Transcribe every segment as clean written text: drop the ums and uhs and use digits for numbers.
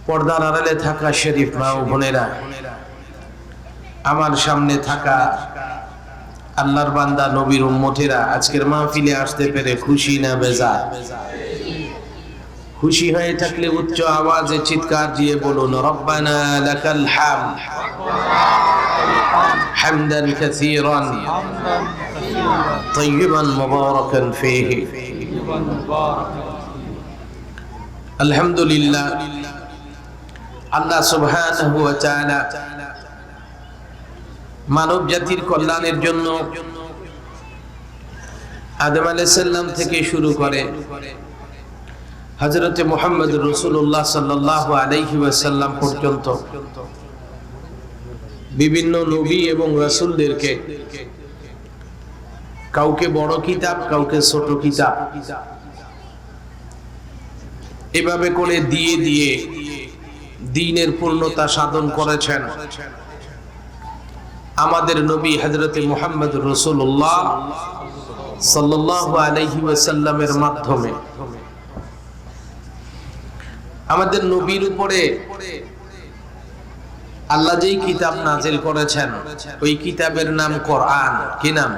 পর্দার আড়ালে থাকা শরীফ মা ও বোনেরা, আমার সামনে থাকা আল্লাহর বান্দা নবীর উম্মতেরা, আজকের মাহফিলে আসতে পেরে খুশি না বেজার? খুশি হয়ে থাকলে উচ্চ আওয়াজে চিৎকার দিয়ে বলুন, রব্বানা লাকাল হামদ হামদান কাসীরান তাইয়িবান মুবারাকান ফীহি। আলহামদুলিল্লাহ, আল্লাহ সুবহানাহু ওয়া তাআলা মানব জাতির কল্যাণের জন্য আদম আলাইহিস সালাম থেকে শুরু করে হযরত মুহাম্মদ রাসূলুল্লাহ সাল্লাল্লাহু আলাইহি ওয়াসাল্লাম পর্যন্ত বিভিন্ন নবী এবং রাসূলদেরকে কাউকে বড় কিতাব, কাউকে ছোট কিতাব, এভাবে করে দিয়ে দিয়ে দ্বীনের পূর্ণতা সাধন করেছেন আমাদের নবী হযরত মুহাম্মদ রাসূলুল্লাহ সাল্লাল্লাহু আলাইহি ওয়াসাল্লামের মাধ্যমে। আমাদের নবীর উপরে আল্লাহ যেই কিতাব নাজিল করেছেন, ওই কিতাবের নাম কোরআন। কি নাম?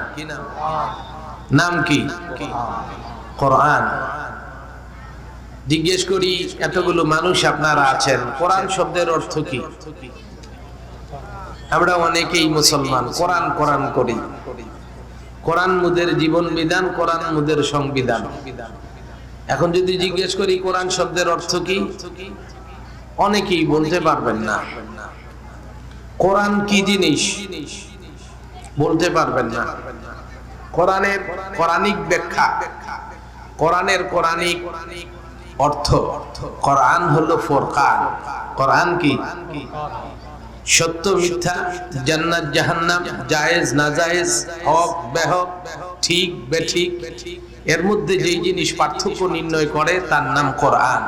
নাম কি? কোরআন। জিজ্ঞেস করি, এতগুলো মানুষ আপনারা আছেন, কোরআন শব্দের অর্থ কি? আমরা অনেকেই মুসলমান কোরআন কোরআন করি। কোরআন মুদের জীবন বিধান, কোরআন মুদের সংবিধান। এখন যদি জিজ্ঞেস করি কোরআন শব্দের অর্থ কি, অনেকেই বলতে পারবেন না। কোরআন কি জিনিস বলতে পারবেন না। কোরআনের কোরআনিক ব্যাখ্যা, কোরআনের কোরআনিক অর্থ, কোরআন হলো ফুরকান। কোরআন কি? সত্য মিথ্যা, জান্নাত জাহান্নাম, জায়েজ নাজায়েজ, হক বেহক, ঠিক বেঠিক, এর মধ্যে যেই জিনিস পার্থক্য নির্ণয় করে তার নাম কোরআন।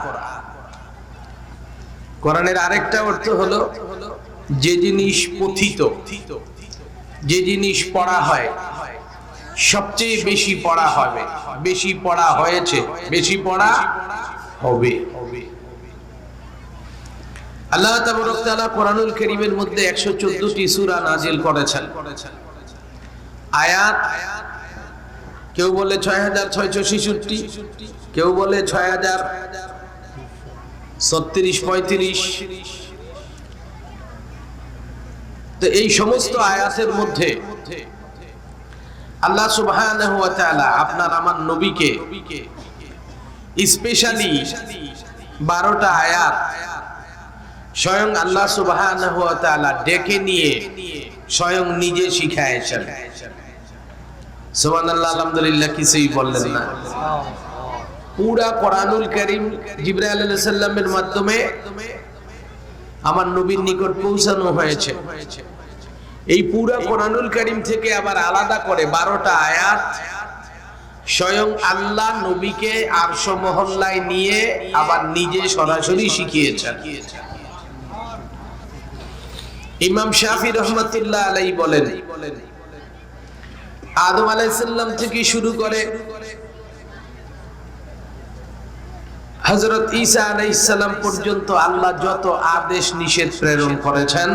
কোরআনের আরেকটা অর্থ হলো যে জিনিস পঠিত, যে জিনিস পড়া হয়, সবচেয়ে বেশি পড়া হবে, বেশি পড়া হয়েছে, বেশি পড়া হবে। আল্লাহ তাবারক ওয়া তাআলা কোরআনুল কারীমের মধ্যে 114টি সূরা নাজিল করেছেন। আয়াত কেউ বলে 6666, কেউ বলে 6036-35। তো এই সমস্ত আয়াতের মধ্যে আল্লাহ সুবহানাহু ওয়া তাআলা আপনার আমার নবীকে স্পেশালি 12টা আয়াত স্বয়ং আল্লাহ সুবহানাহু ওয়া তাআলা ডেকে নিয়ে স্বয়ং নিজে শিখায়েছেন। সুবহানাল্লাহ, আলহামদুলিল্লাহ, কিছুই বললেন না। পুরা কোরআনুল কারীম জিবরাইল আলাইহিস সালামের মাধ্যমে আমার নবীর নিকট পৌঁছানো হয়েছে। এই পুরা কোরআনুল কারীম থেকে আবার আলাদা করে 12টা আয়াত স্বয়ং আল্লাহ নবীকে আরশ মহল্লায় নিয়ে আবার নিজে সরাসরি শিখিয়েছেন। ইমাম শাফি রহমাতুল্লাহ আলাইহি বলেন, আদম আলাইহিস সালাম থেকে শুরু করে হযরত ঈসা আলাইহিস সালাম পর্যন্ত আল্লাহ যত আদেশ নিষেধ প্রেরণ করেছেন,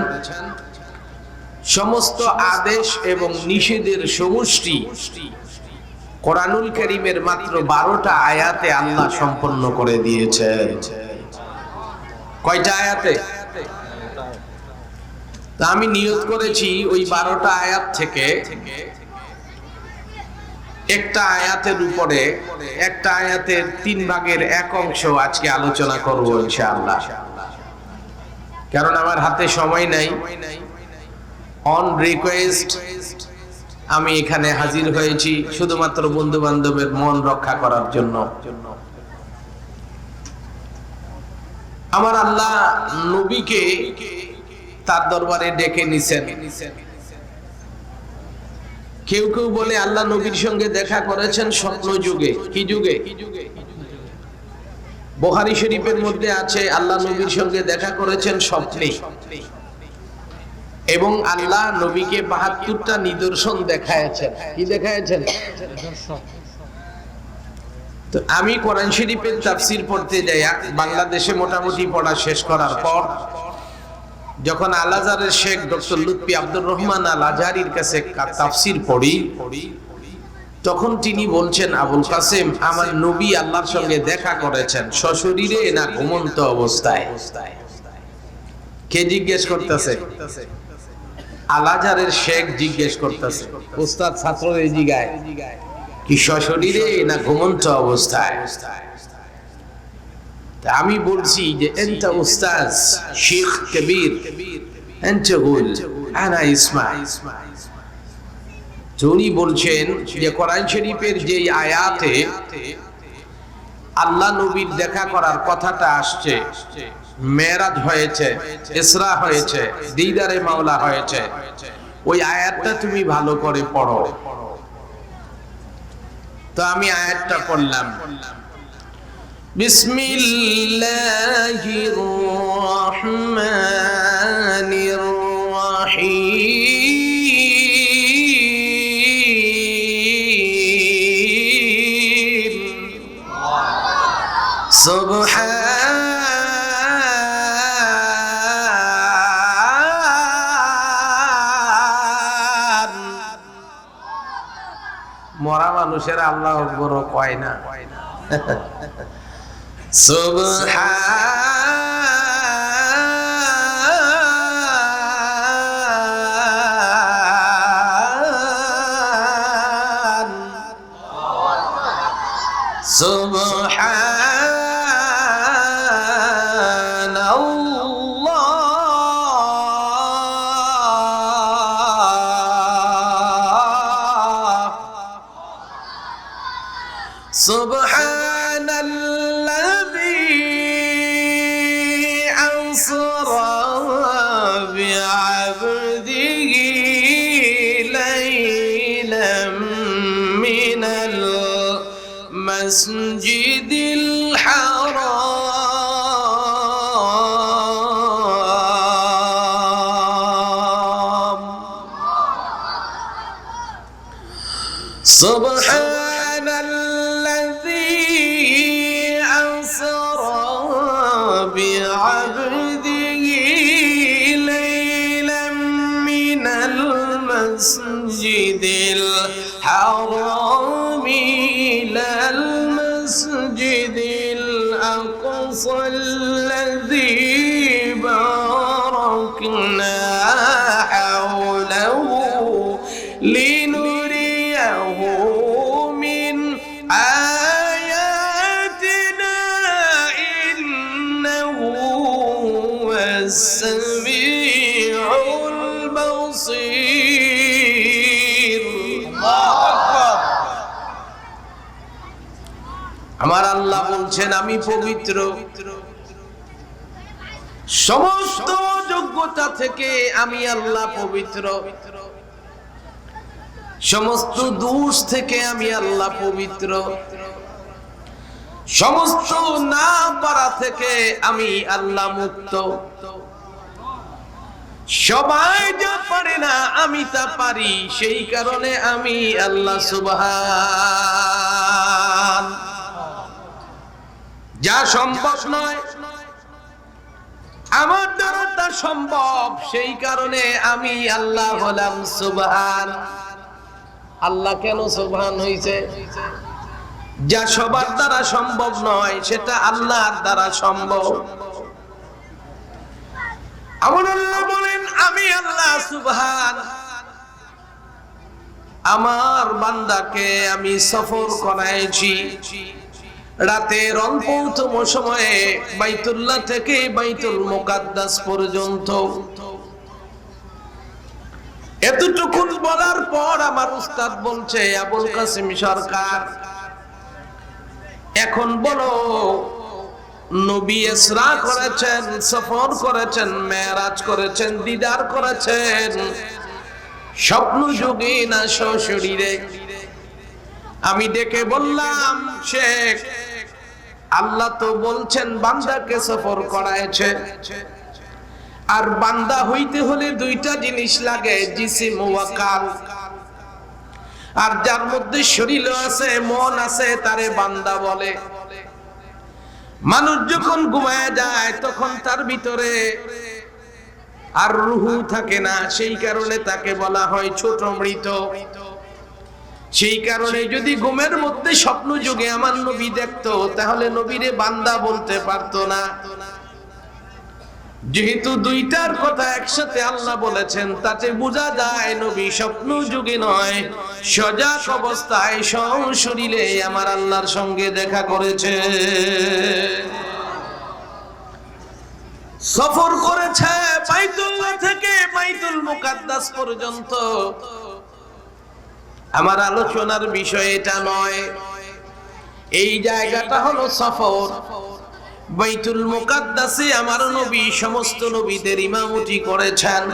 সমস্ত আদেশ এবং নিষেধের সমষ্টি কোরআনুল কারীমের মাত্র 12টা আয়াতে আল্লাহ সম্পন্ন করে দিয়েছেন। কয়টা আয়াতে? তা আমি নিয়ত করেছি ওই 12টা আয়াত থেকে একটা আয়াতের উপরে, একটা আয়াতের 3 ভাগের 1 অংশ আজকে আলোচনা করব ইনশাআল্লাহ। কারণ আমার হাতে সময় নাই। অন রিকোয়েস্ট আমি এখানে হাজির হয়েছি শুধুমাত্র বন্ধু বান্ধবের মন রক্ষা করার জন্য। আমার আল্লাহ নবীকে তার দরবারে ডেকে নিছেন। কেউ কেউ বলে আল্লাহ নবীর সঙ্গে দেখা করেছেন স্বপ্ন যুগে। কি যুগে? বুখারী শরীফের মধ্যে আছে আল্লাহ নবীর সঙ্গে দেখা করেছেন স্বপ্নে, এবং আল্লাহ নবীকে 72টা নিদর্শন দেখায়েছেন। কি দেখায়েছেন? তো আমি কোরআন শরীফের তাফসীর পড়তে যাই, বাংলাদেশে মোটামুটি পড়া শেষ করার পর যখন আল আজহারের শেখ ডক্টর লুৎফি আব্দুর রহমান আল আজহারির কাছে তাফসীর পড়ি, তখন তিনি বলছেন, আবুল কাসেম, আমার নবী আল্লাহর সঙ্গে দেখা করেছেন সশরীরে না ঘুমন্ত অবস্থায়? কে জিজ্ঞেস করতেছে? আল আজহারের শেখ জিজ্ঞেস করতেছে। উস্তাদ ছাত্রদের জিগায়, কি সশরীরে না ঘুমন্ত অবস্থায়? আমি বলছি যে এন্টা উস্তাদ শেখ কবির, এন্টা গুল আনা ইসমা। উনি বলছেন যে কোরআন শরীফের যে আয়াতে আল্লাহ নবীর দেখা করার কথাটা আসছে, মেরাজ হয়েছে, ইসরা হয়েছে, দিদারে মাওলা হয়েছে, ওই আয়াতটা তুমি ভালো করে পড়ো। তো আমি আয়াতটা পড়লাম, বিসমিল্লাহির রহমানির রহিম, মরা মানুষের আল্লাহ আকবার কয় না। سبحان الذي أسرى بعبده ليلا من المسجد الحرام سبحان بعبده ليلا من المسجد الحرام إلى المسجد الأقصى الذي باركنا حوله لنريه من السميع البصير। আমার আল্লাহ বলছেন, আমি পবিত্র, সমস্ত যোগ্যতা থেকে আমি আল্লাহ পবিত্র, সমস্ত দোষ থেকে আমি আল্লাহ পবিত্র, সমস্ত না পারা থেকে আমি আল্লাহ মুক্ত। সবাই যা পারে না আমি তা পারি, সেই কারণে আমি আল্লাহ সুবহান। যা সম্ভব নয় আমার দ্বারা তা সম্ভব, সেই কারণে আমি আল্লাহ হলাম সুবহান। আল্লাহ কেন সুবহান হইছে? যা সবার দ্বারা সম্ভব নয় সেটা আল্লাহর দ্বারা সম্ভব। আমার আল্লাহ বলেন, আমি আল্লাহ সুবহান। আমার বান্দাকে আমি সফর করাইছি রাতের অল্পতম সময়ে বাইতুল্লাহ থেকে বাইতুল মুকাদ্দাস পর্যন্ত। এতটুকু বলার পর আমার উস্তাদ বলছে, আবুল কাসেম সরকার, এখন বলো, নবী ইসরা করেছেন, সফর করেছেন, মেরাজ করেছেন, দিদার করেছেন, স্বপ্ন যুগে না সশরীরে? আমি ডেকে বললাম, শেখ, আল্লাহ তো বলছেন বান্দাকে সফর করায়ছে, আর বান্দা হইতে হলে দুইটা জিনিস লাগে, জিসিম ওয়া কাল। আর যার মধ্যে শরীর আছে, মন আছে, তারে বান্দা বলে। মানুষ যখন ঘুমায় যায় তখন তার ভিতরে আর রুহু থাকে না, সেই কারণে তাকে বলা হয় ছোট মৃত। সেই কারণে যদি ঘুমের মধ্যে স্বপ্ন যুগে আমার নবী দেখতো, তাহলে নবীরে বান্দা বলতে পারতো না। যেহেতু দুইটার কথা একসাথে আল্লাহ বলেছেন, তাতে বোঝা যায় নবী স্বপ্ন যুগে নয়, সজাগ অবস্থায় সশরীরে আমার আল্লাহর সঙ্গে দেখা করেছে। সফর করেছে বাইতুল্লাহ থেকে বাইতুল মুকাদ্দাস পর্যন্ত। আমার আলোচনার বিষয় এটা নয়, এই জায়গাটা হলো সফর। বাইতুল মুকাদ্দাসে আমার নবী সমস্ত নবীদের ইমামতি করেছেন।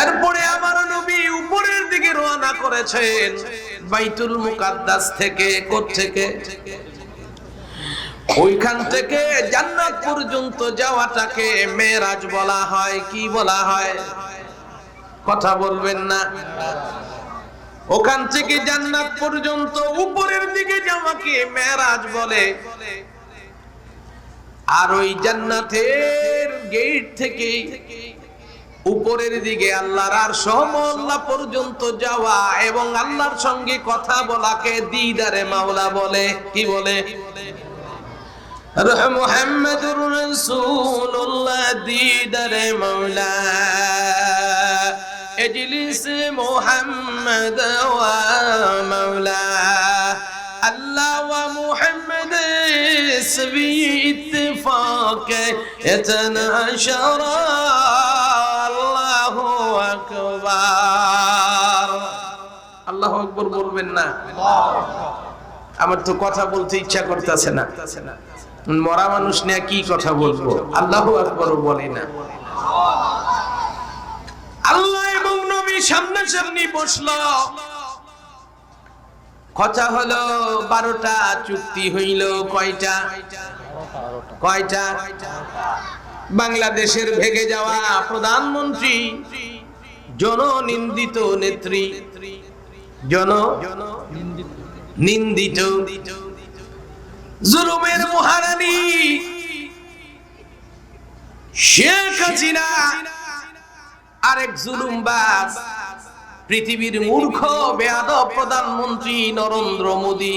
এরপরে আমার নবী উপরের দিকে রওনা করেছেন বাইতুল মুকাদ্দাস থেকে। কোত্থেকে? ওইখান থেকে জান্নাত পর্যন্ত যাওয়াটাকে মেরাজ বলা হয়। কি বলা হয়? কথা বলবেন না? ওখান থেকে জান্নাত পর্যন্ত উপরের দিকে যাওয়াকে মেরাজ বলে। আর ওই জান্নাতের গেট থেকে উপরের দিকে আল্লাহর আরশ মহল্লা পর্যন্ত যাওয়া এবং আল্লাহর সঙ্গে কথা বলাকে দিদারে মাওলা বলে। কি বলে? মুহাম্মাদুর রাসূলুল্লাহ দিদারে মাওলা اجلس محمد ومولا الله ومحمد سبي اتفاق يتناشر الله أكبر। আল্লাহু আকবার বলবেন না? আমার তো কথা বলতে ইচ্ছা করতেছে না। মরা মানুষ নিয়ে কি কথা বলবো? আল্লাহু আকবার বলি না। আল্লাহ এবং নবী সামনাসামনি বসলো। কথা হলো 12টা, চুক্তি হইল কয়টা? কয়টা? বাংলাদেশের ভেগে যাওয়া প্রধানমন্ত্রী, জননিন্দিত নেত্রী, জননিন্দিত জুলুমের মহারানী শেখ হাসিনা, আরেক জুলুমবাজ পৃথিবীর মূর্খ বেয়াদব প্রধানমন্ত্রী নরেন্দ্র মোদী,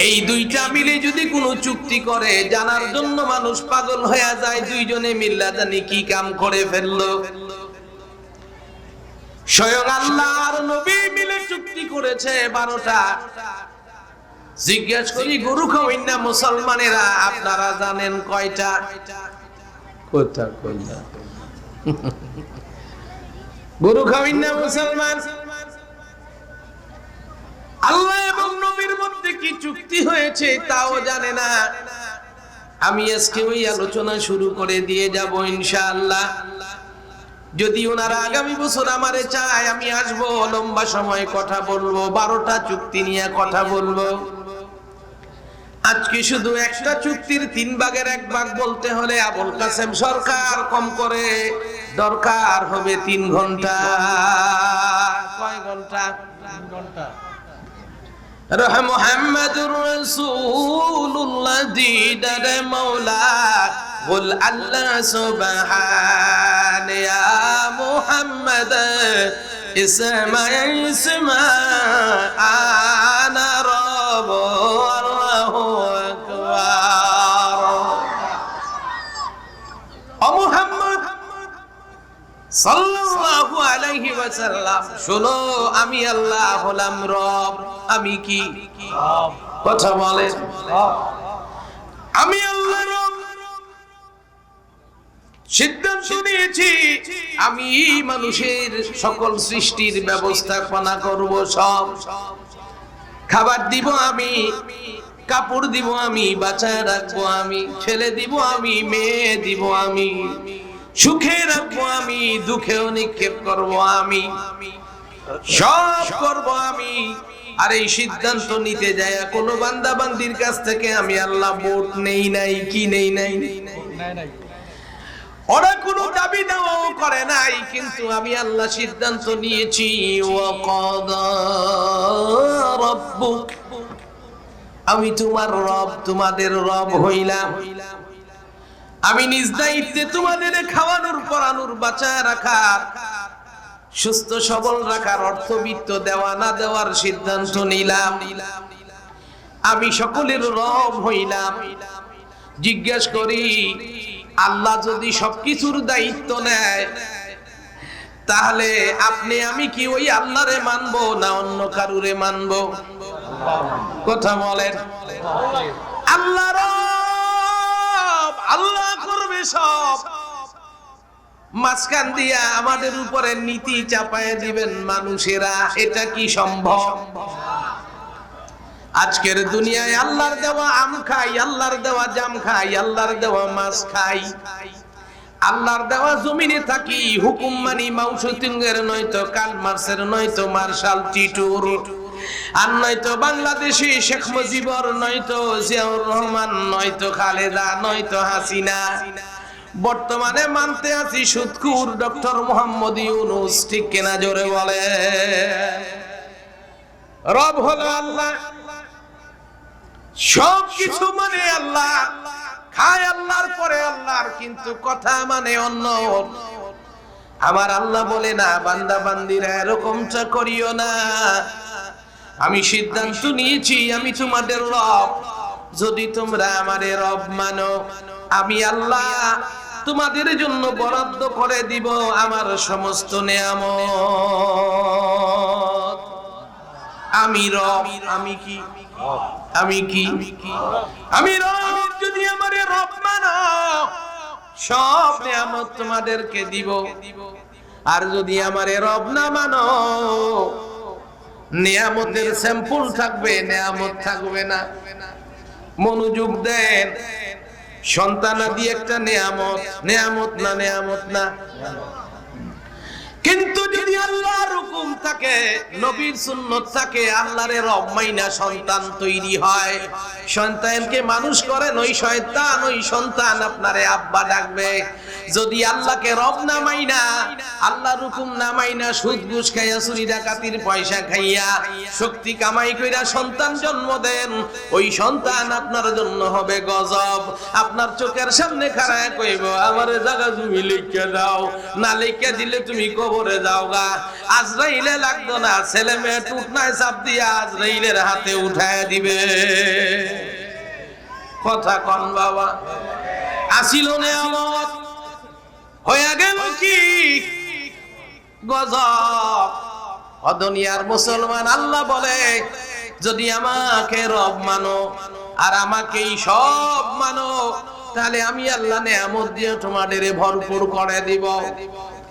এই দুইটা মিলে যদি কোনো চুক্তি করে, জানার জন্য মানুষ পাগল হয়ে যায়। দুইজনে মিল্লা জানি কি কাম করে ফেললো। স্বয়ং আল্লাহ আর নবী মিলে চুক্তি করেছে 12টা। জিজ্ঞেস করি গরু খাওয়াইন না মুসলমানেরা, আপনারা জানেন কয়টা? কথা কইলা গরু খাওয়াইন না মুসলমান। আল্লাহ এবং নবীর মধ্যে কি চুক্তি হয়েছে তাও জানে না। আমি আজকে ওই আলোচনা শুরু করে দিয়ে যাব ইনশাআল্লাহ। যদি ওনারা আগামী বছর আমারে চায়, আমি আসবো, লম্বা সময় কথা বলবো, 12টা চুক্তি নিয়ে কথা বলবো। আজকে শুধু একটা চুক্তির 3 ভাগের 1 ভাগ বলতে হলে আবুল কাসেম সরকার কম করে দরকার হবে 3 ঘন্টা। কয় ঘন্টা? 3 ঘন্টা। মুহাম্মাদুর রাসূলুল্লাহ দিদারে মাওলা বল আল্লাহ সুবহান ইয়া মুহাম্মদ ইসমা ইসমা আনা রব আল্লাহু আকবার। ও মুহাম্মদ সাল্লাল্লাহু আলাইহি ওয়াসাল্লাম, শোনো, আমি আল্লাহ হলাম রব। আমি কি? রব। কথা বলেন। আমি আল্লাহ রব। সিদ্ধান্ত নিয়েছি আমি মানুষের সকল সৃষ্টির ব্যবস্থাপনা করব। সব খাবার দিব আমি, কাপড় দিব আমি, বাঁচায় রাখবো আমি, ছেলে দিব আমি, মেয়ে দিব আমি, সুখে রাখবো আমি, দুঃখেও নিক্ষেপ করব আমি, সব করব আমি। আর এই সিদ্ধান্ত নিতে যায় কোনো বান্দা বান্দির কাছ থেকে আমি আল্লাহ ভোট নেই নাই। কি নেই নাই? ওরা কোনো দাবি দাওয়াও করে নাই, কিন্তু আমি আল্লাহ সিদ্ধান্ত নিয়েছি ওয়া কাদা রাব্বুক, আমি তোমার রব, তোমাদের রব হইলাম। আমি নিজ দায়িত্বে তোমাদের খাওয়ানোর পরানোর বাঁচায় রাখার সুস্থ সবল রাখার অর্থবিত্ত দেওয়া না দেওয়ার সিদ্ধান্ত নিলাম। আমি সকলের রব হইলাম। জিজ্ঞেস করি আল্লাহ যদি সবকিছুর দায়িত্ব নেয় তাহলে আপনি আমি কি ওই আল্লাহরে মানবো না অন্য কারুরে মানবো? কথা বলেন। আল্লাহ রব, আল্লাহ করবে সব, মাঝখান দিয়া আমাদের উপরে নীতি চাপায় দিবেন মানুষেরা, এটা কি সম্ভব? আজকের দুনিয়ায় আল্লাহর দেওয়া আম খাই, আল্লাহর দেওয়া জাম খাই, আল্লাহর দেওয়া মাছ খাই, আল্লাহর দেওয়া জমিনে থাকি, হুকুম মানি মাউসুতিঙ্গের নয়তো কাল মার্সের নয়তো মার্শাল টিটুর, আর নয়তো বাংলাদেশি শেখ মুজিবর, নয়তো জিয়াউর রহমান, নয়তো খালেদা, নয়তো হাসিনা। বর্তমানে মানতে আছি সুদখোর ডক্টর মোহাম্মদ ইউনূস, ঠিক কিনা জোরে বলে? রব হলো আল্লাহ, সবকিছু মানে আল্লাহ, খায় আল্লাহর পরে আল্লাহর, কিন্তু কথা মানে অন্য। আমার আল্লাহ বলে না বান্দা বান্দিরা এরকমটা করিও না, আমি সিদ্ধান্ত নিয়েছি আমি তোমাদের রব। যদি তোমরা আমারে রব মানো, আমি আল্লাহ তোমাদের জন্য বরাদ্দ করে দিব আমার সমস্ত নেয়ামত। আমি রব, আমি কি? আমি কি? আমি রব। যদি আমারে রব মানো সব নেয়ামত তোমাদেরকে দিব, আর যদি আমারে রব না মানো নেয়ামতের স্যাম্পল থাকবে, নেয়ামত থাকবে না। মনোযোগ দেন, সন্তানাদি একটা নেয়ামত, নেয়ামত না? নেয়ামত না? কিন্তু যদি আল্লাহর হুকুম থাকে, নবীর সুন্নাত থাকে, আল্লাহর রব মাইনা সন্তান তৈরি হয়, সন্তানকে মানুষ করেন, ওই শয়তান ওই সন্তান আপনারে আব্বা ডাকবে। যদি আল্লাহকে রব না মাইনা, আল্লাহর হুকুম না মাইনা, সুদ ঘুষ খাইয়া চুরি ডাকাতির পয়সা খাইয়া শক্তি কামাই কইরা সন্তান জন্ম দেন, ওই সন্তান আপনার জন্য হবে গজব। আপনার চোখের সামনে খাড়ায় কইব আমারে জায়গা জমি লিখে দাও, না লিখে দিলে তুমি কবরে যাও গা। আজরাইলে লাগতো না, ছেলে মেয়ে টুটনায় চাপ দিয়ে আজরাইলের হাতে উঠায় দিবে। কথা কন বাবা। আসিল নেয়ামত, হয়ে গেল কি গজব। অদুনিয়ার মুসলমান আল্লাহ বলে যদি আমাকে রব মানো আর আমাকেই সব মানো, তাহলে আমি আল্লাহ নেয়ামত দিয়ে তোমাদের ভরপুর করে দিব।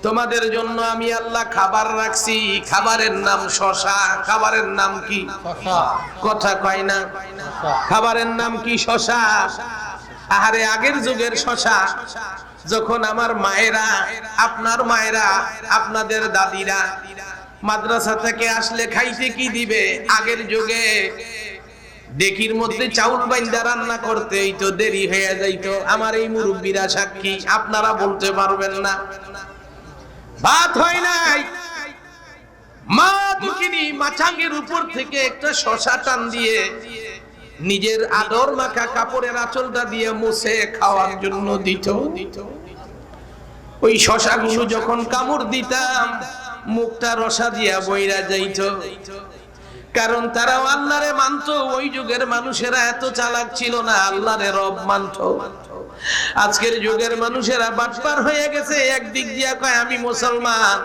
তোমাদের জন্য আমি আল্লাহ খাবার রাখছি, খাবারের নাম শশা। খাবারের নাম কি? কথা কয় না? খাবারের নাম কি? শশা। আহারে আগের যুগের শশা, যখন আমার মায়েরা, আপনার মায়েরা, আপনাদের দাদিরা মাদ্রাসা থেকে আসলে খাইতে কি দিবে? আগের যুগে ডেকির মধ্যে চাউল বাইন্দা রান্না করতেই তো দেরি হয়ে যাইতো। আমার এই মুরব্বীরা সাক্ষী, আপনারা বলতে পারবেন না। ভাত হয় নাই, মা দুঃখিনী মাচাঙ্গের উপর থেকে একটা শশা টান দিয়ে নিজের আদর মাখা কাপড়ের আঁচলটা দিয়ে মুছে খাওয়ার জন্য দিত। ওই শশাগুলো যখন কামড় দিতাম মুখটা রসা দিয়া বইরা যাইত, কারণ তারাও আল্লাহরে মানতো। ওই যুগের মানুষেরা এত চালাক ছিল না, আল্লাহরে রব মানতো। আজকের যুগের মানুষেরা বাটপার হয়ে গেছে, একদিক দিয়া কয় আমি মুসলমান,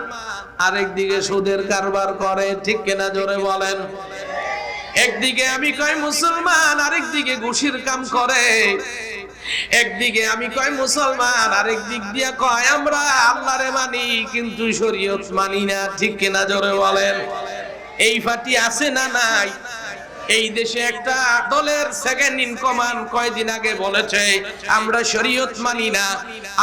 আরেক দিকে সুদের কারবার করে, ঠিক কিনা জোরে বলেন? একদিকে আমি কয় মুসলমান, আরেক দিকে ঘুষির কাম করে। একদিকে আমি কয় মুসলমান, আরেক দিক দিয়া কয় আমরা আল্লাহরে মানি কিন্তু শরীয়ত মানি না, ঠিক কিনা জোরে বলেন? এই ফাটি আছে না নাই? এই দেশে একটা দলের সেকেন্ড ইন কমান্ড কয়েকদিন আগে বলেছে আমরা শরীয়ত মানি না।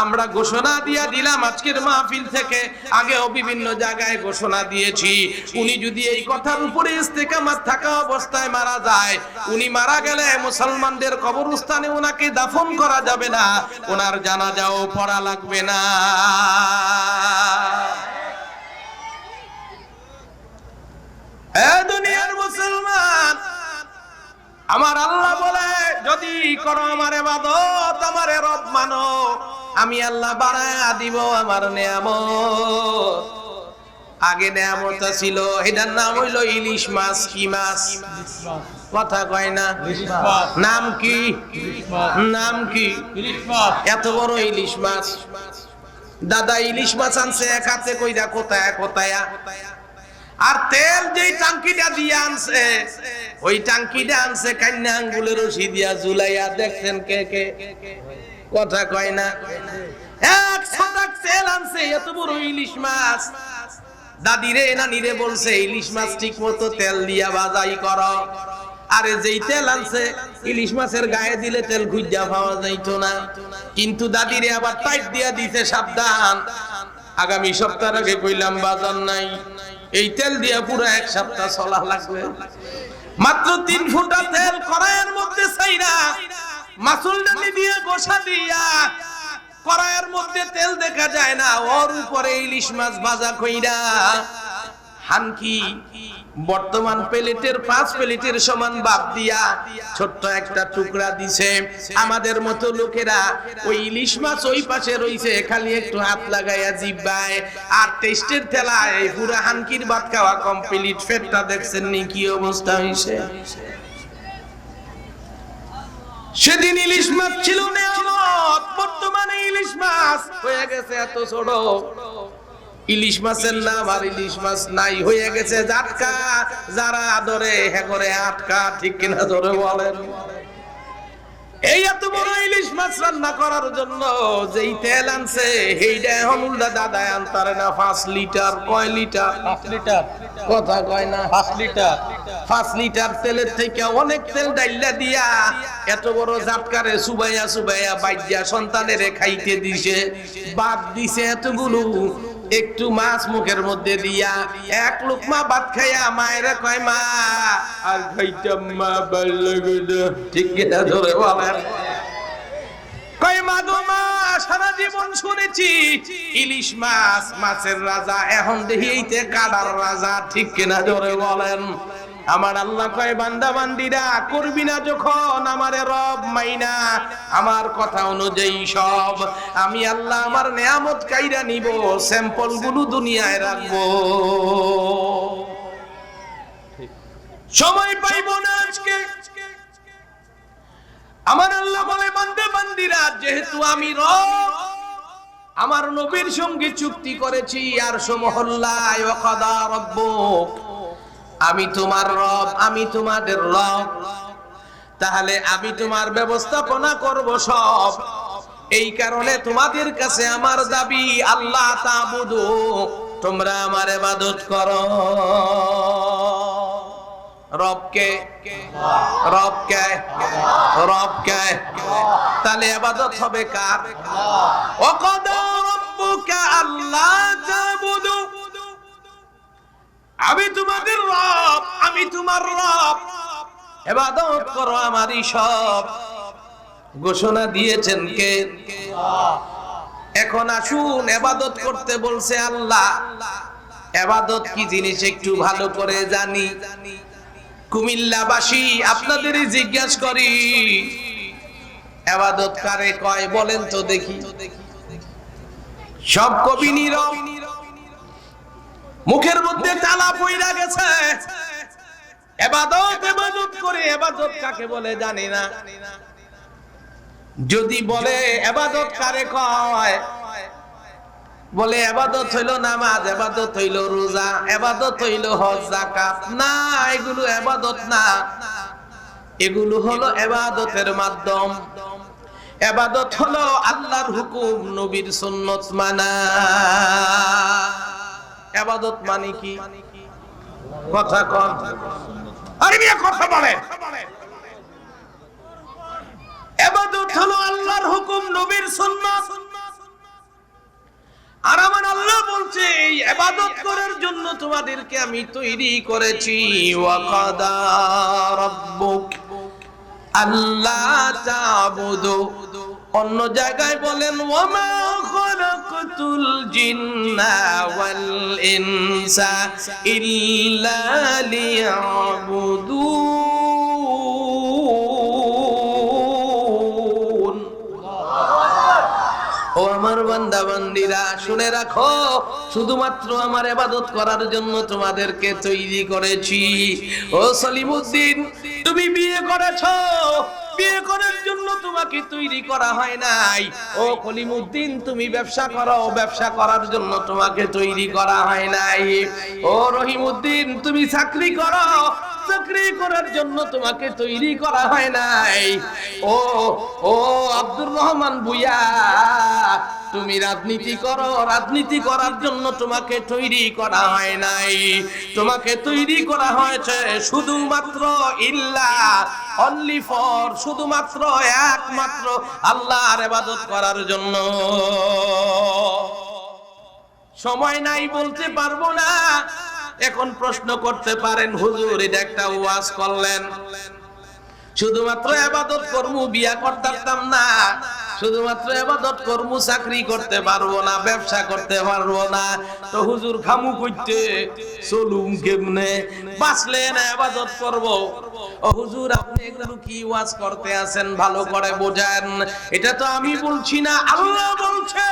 আমরা ঘোষণা দিয়ে দিলাম আজকের মাহফিল থেকে, আগেও বিভিন্ন জায়গায় ঘোষণা দিয়েছি, উনি যদি এই কথার উপরে ইস্তেকামাত থাকা অবস্থায় মারা যায়, উনি মারা গেলে মুসলমানদের কবরস্থানে ওনাকে দাফন করা যাবে না, ওনার জানাজাও পড়া লাগবে না। এ দুনিয়ার মুসলমান, আমার আল্লাহ বলে যদি করো আমার ইবাদত, আমারে রব মানো, আমি আল্লাহ বাড়ায়া দিব আমার নিয়ামত। আগে নিয়ামত ছিল, এটার নাম হইল ইলিশ মাছ। কি মাছ? কথা কয় না। নাম কি? নাম কি? এত বড় ইলিশ মাছ। দাদা ইলিশ মাছ আনছে এক হাতে কইরা, কোথায় কোথায়, আর তেল যেই টাঙ্কিটা দিয়ে আনছে, ওই টাঙ্কিটা আনছে কান্না আঙ্গুলের রশি দিয়া ঝুলাইয়া। দেখছেন কে কে? কথা কয় না। 100 টাকা তেল আনছে, এত বড় ইলিশ মাছ। দাদিরে নানিরে বলছে ইলিশ মাছ ঠিক মতো তেল দিয়া ভাজাই করো। আরে যেই তেল আনছে, ইলিশ মাছের গায়ে দিলে তেল খুঁজা পাওয়া যাইতো না, কিন্তু দাদিরে আবার টাইট দিয়া দিতে, সাবধান, আগামী সপ্তাহ আগে কইলাম বাজার নাই, এই তেল দিয়া পুরো এক সপ্তাহ চলা লাগবে। মাত্র 3 ফুটা তেল কড়াইয়ের মধ্যে ছাইরা, মাসুল ডালি দিয়ে গোসা দিয়া, কড়াইয়ের মধ্যে তেল দেখা যায় না, ওর উপরে ইলিশ মাছ ভাজা কইরা। হানকি বর্তমান প্লেটের 5 প্লেটের সমান বাপ দিয়া ছোট্ট একটা টুকরা দিছে। আমাদের মতো লোকেরা ওই ইলিশ মাছ ওই পাশে রইছে, খালি একটু হাত লাগাইয়া জিব্বায়, আর টেস্টের তেলায় পুরো হানকির ভাত খাওয়া কমপ্লিট। ফেটটা দেখছেন নি কি অবস্থা হইছে? সেদিন ইলিশ মাছ ছিল নিয়ামত, বর্তমানে ইলিশ মাছ হয়ে গেছে এত ছোট। ইলিশ মাছের নাম আর ইলিশ মাছ নাই, হয়ে গেছে জাটকা। যারা ধরে হ্যাঁ করে আটকা, ঠিক কিনা ধরে বলেন? এই এত বড় ইলিশ মাছ রান্না করার জন্য যেই তেল আনছে, সেইটা এখন উল্টা দাদা আনতারে না 5 লিটার। কয় লিটার? 5 লিটার। কথা কয় না। 5 লিটার। 5 লিটার তেলের থেকে অনেক তেল ডাইলা দিয়া এত বড় জাটকারে সুবাইয়া সুবাইয়া বাইজা সন্তানেরে খাইতে দিছে। বাদ দিছে এতগুলো, একটু মাছ মুখের মধ্যে দিয়া এক লুকমা ভাত খাইয়া মায়েরা কয় মা আর খাইতাম মা, ভালো লাগে না, ঠিক কিনা ধরে বলেন? কয় মা গো মা, সারা জীবন শুনেছি ইলিশ মাছ মাছের রাজা, এখন দেখি এইতে কাদার রাজা, ঠিক কিনা ধরে বলেন? আমার আল্লাহ কয় বান্দা বান্দিরা, করবি না যখন আমারে রব মাইনা, আমার কথা অনুযায়ী সব, আমি আল্লাহ আমার নিয়ামত কাইরা নিব, স্যাম্পল গুলো দুনিয়ায় রাখবো। সময় পাইব না আজকে। আমার আল্লাহ বলে বান্দা বান্দিরা, যেহেতু আমি রব, আমার নবীর সঙ্গে চুক্তি করেছি, আর সমহল্লায় ওয়াকাদা রাব্বুক, আমি তোমার রব, আমি তোমাদের রব, তাহলে আমি তোমার ব্যবস্থাপনা করব সব। এই কারণে তোমাদের কাছে আমার দাবি, আল্লাহ তা'বুদু, তোমরা আমার ইবাদত করো। রবকে রবকে রবকে, তাহলে ইবাদত হবে কার? ওয়াকাদা রাব্বুকা আল্লা তা'বুদু, আমি তোমাদের রব, আমি তোমার রব, ইবাদত করো আমারই সব। ঘোষণা দিয়েছেন কে? এখন আসুন, ইবাদত করতে বলছে আল্লাহ। ইবাদত কি জিনিস একটু ভালো করে জানি। কুমিল্লাবাসী আপনাদেরই জিজ্ঞাসা করি, ইবাদত কারে কয় বলেন তো দেখি? সব কবি নীরব, মুখের মধ্যে তালা পইরা গেছে। ইবাদত ইবাদত করে, ইবাদত কাকে বলে জানি না। যদি বলে ইবাদত কারে কয়, বলে ইবাদত হইল নামাজ, ইবাদত হইল রোজা, ইবাদত হইল হজ যাকাত। না, এগুলো ইবাদত না, এগুলো হলো ইবাদতের মাধ্যম। ইবাদত হলো আল্লাহর হুকুম, নবীর সুন্নাত মানা। ইবাদত মানে কি? কথা কন। আরে মিয়া কথা বলেন। ইবাদত হলো আল্লাহর হুকুম, নবীর সুন্নাত। আর আমার আল্লাহ বলছে এই ইবাদত করার জন্য তোমাদেরকে আমি তৈরি করেছি। ওয়া কাদা রাব্বুক আল্লা তা'বুদু, অন্য জায়গায় বলেন ওয়া মা খালাকতুল জিন্না ওয়াল ইনসা ইল্লা লিয়াবুদুন। ও আমার বান্দা বান্দীরা শুনে রাখো, শুধুমাত্র আমার ইবাদত করার জন্য তোমাদেরকে তৈরি করেছি। ও সলিমউদ্দিন, তুমি বিয়ে করেছো, বিয়ে করার জন্য তোমাকে তৈরি করা হয় নাই। ও কলিমউদ্দিন, তুমি ব্যবসা করো, ব্যবসা করার জন্য তোমাকে তৈরি করা হয় নাই। ও রহিমউদ্দিন, তুমি চাকরি করো, চাকরি করার জন্য তোমাকে তৈরি করা হয় নাই। ও ও আব্দুর রহমান ভুইয়া, তুমি রাজনীতি করো, রাজনীতি করার জন্য তোমাকে তৈরি করা হয় নাই। তোমাকে তৈরি করা হয়েছে শুধুমাত্র ইল্লা, অনলি ফর, শুধুমাত্র একমাত্র আল্লাহর ইবাদত করার জন্য। সময় নাই বলতে পারবো না। এখন প্রশ্ন করতে পারেন, হুজুর এটা একটা ওয়াজ করলেন, শুধুমাত্র ইবাদত করমু, বিয়া করতাম না, শুধুমাত্র ইবাদত করমু, চাকরি করতে পারবো না, ব্যবসা করতে পারবো না, তো হুজুর খামু কইতে, চলুম কেমনে, বাঁচলে না ইবাদত করব। ও হুজুর, আপনি এগুলো কি ওয়াজ করতে আছেন, ভালো করে বোঝেন। এটা তো আমি বলছি না, আল্লাহ বলছে।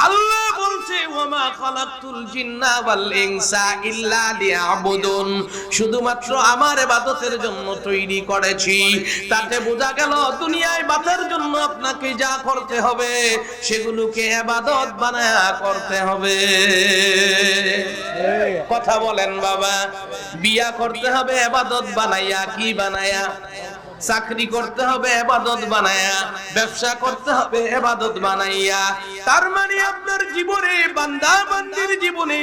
আল্লাহ বলছে ওয়ামা খালাকতুল জিন্না ওয়াল ইনসা ইল্লা লিয়াবুদুন, শুধুমাত্র আমার ইবাদতের জন্য তৈরি করেছি। তাতে বোঝা গেল দুনিয়ায় বাঁচার জন্য আপনাকে যা করতে হবে সেগুলোকে ইবাদত বানায়া করতে হবে। কথা বলেন বাবা, বিয়া করতে হবে ইবাদত বানায়া, কি বানায়া? চাকরি করতে হবে ইবাদত বানায়া, ব্যবসা করতে হবে ইবাদত বানাইয়া। তার মানে আপনার জীবনে, বান্দা বান্দির জীবনে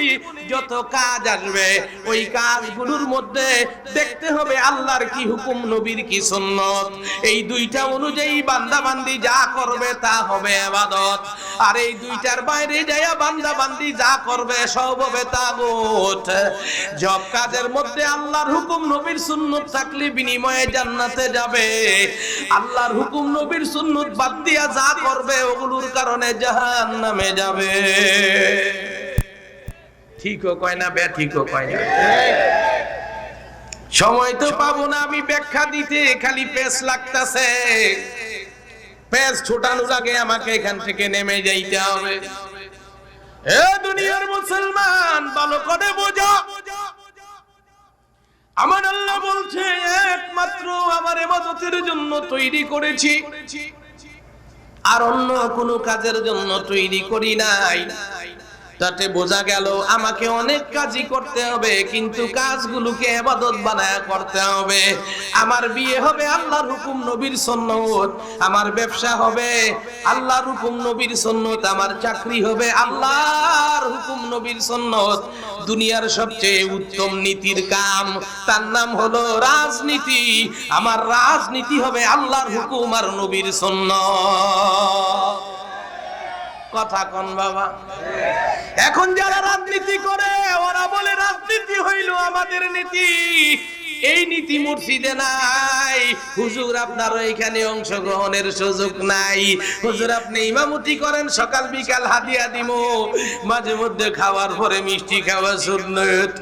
যত কাজ আসবে ওই কাজগুলোর মধ্যে দেখতে হবে আল্লাহর কি হুকুম, নবীর কি সুন্নত। এই দুইটা অনুযায়ী বান্দা বান্দি যা করবে তা হবে ইবাদত। আর এই দুইটার বাইরে যায়া বান্দা বান্দি যা করবে সব হবে তাগুত। সব কাজের মধ্যে আল্লাহর হুকুম নবীর সুন্নত থাকলে বিনিময়ে জান্নাতে যাবে। আল্লাহর হুকুম নবীর সুন্নত বাদ দিয়া যা করবে ওগুলোর কারণে জাহান্নামে যাবে। ঠিকও কয় না, ব্যাঠিকও কয় না। সময় তো পাবো না আমি ব্যাখ্যা দিতে, খালি পেস লাগতাছে। পেস ছোটানোর আগে আমাকে এখান থেকে নেমে যাইতে হবে। এ দুনিয়ার মুসলমান, ভালো করে বোঝো, আমার আল্লাহ বলছে একমাত্র আমার ইবাদতের জন্য তৈরি করেছি, আর অন্য কোনো কাজের জন্য তৈরি করি নাই। তাতে বোঝা গেল আমাকে অনেক কাজই করতে হবে, কিন্তু কাজগুলোকে ইবাদত বানায়া করতে হবে। আমার বিয়ে হবে আল্লাহর হুকুম নবীর সুন্নত, আমার ব্যবসা হবে আল্লাহর হুকুম নবীর সুন্নত, আমার চাকরি হবে আল্লাহর হুকুম নবীর সুন্নত। দুনিয়ার সবচেয়ে উত্তম নীতির কাম, তার নাম হলো রাজনীতি। আমার রাজনীতি হবে আল্লাহর হুকুম আর নবীর সুন্নাত। কথা কোন বাবা? এখন যারা রাজনীতি করে ওরা বলে রাজনীতি হইল আমাদের নীতি। এই নীতি মসজিদে নাই। হুজুর আপনার এখানে অংশগ্রহণের সুযোগ নাই। হুজুর আপনি ইমামতি করেন, সকাল বিকাল হাদিয়া দিমু, মাঝে মধ্যে খাওয়ার পরে মিষ্টি খাওয়া সুন্নাত।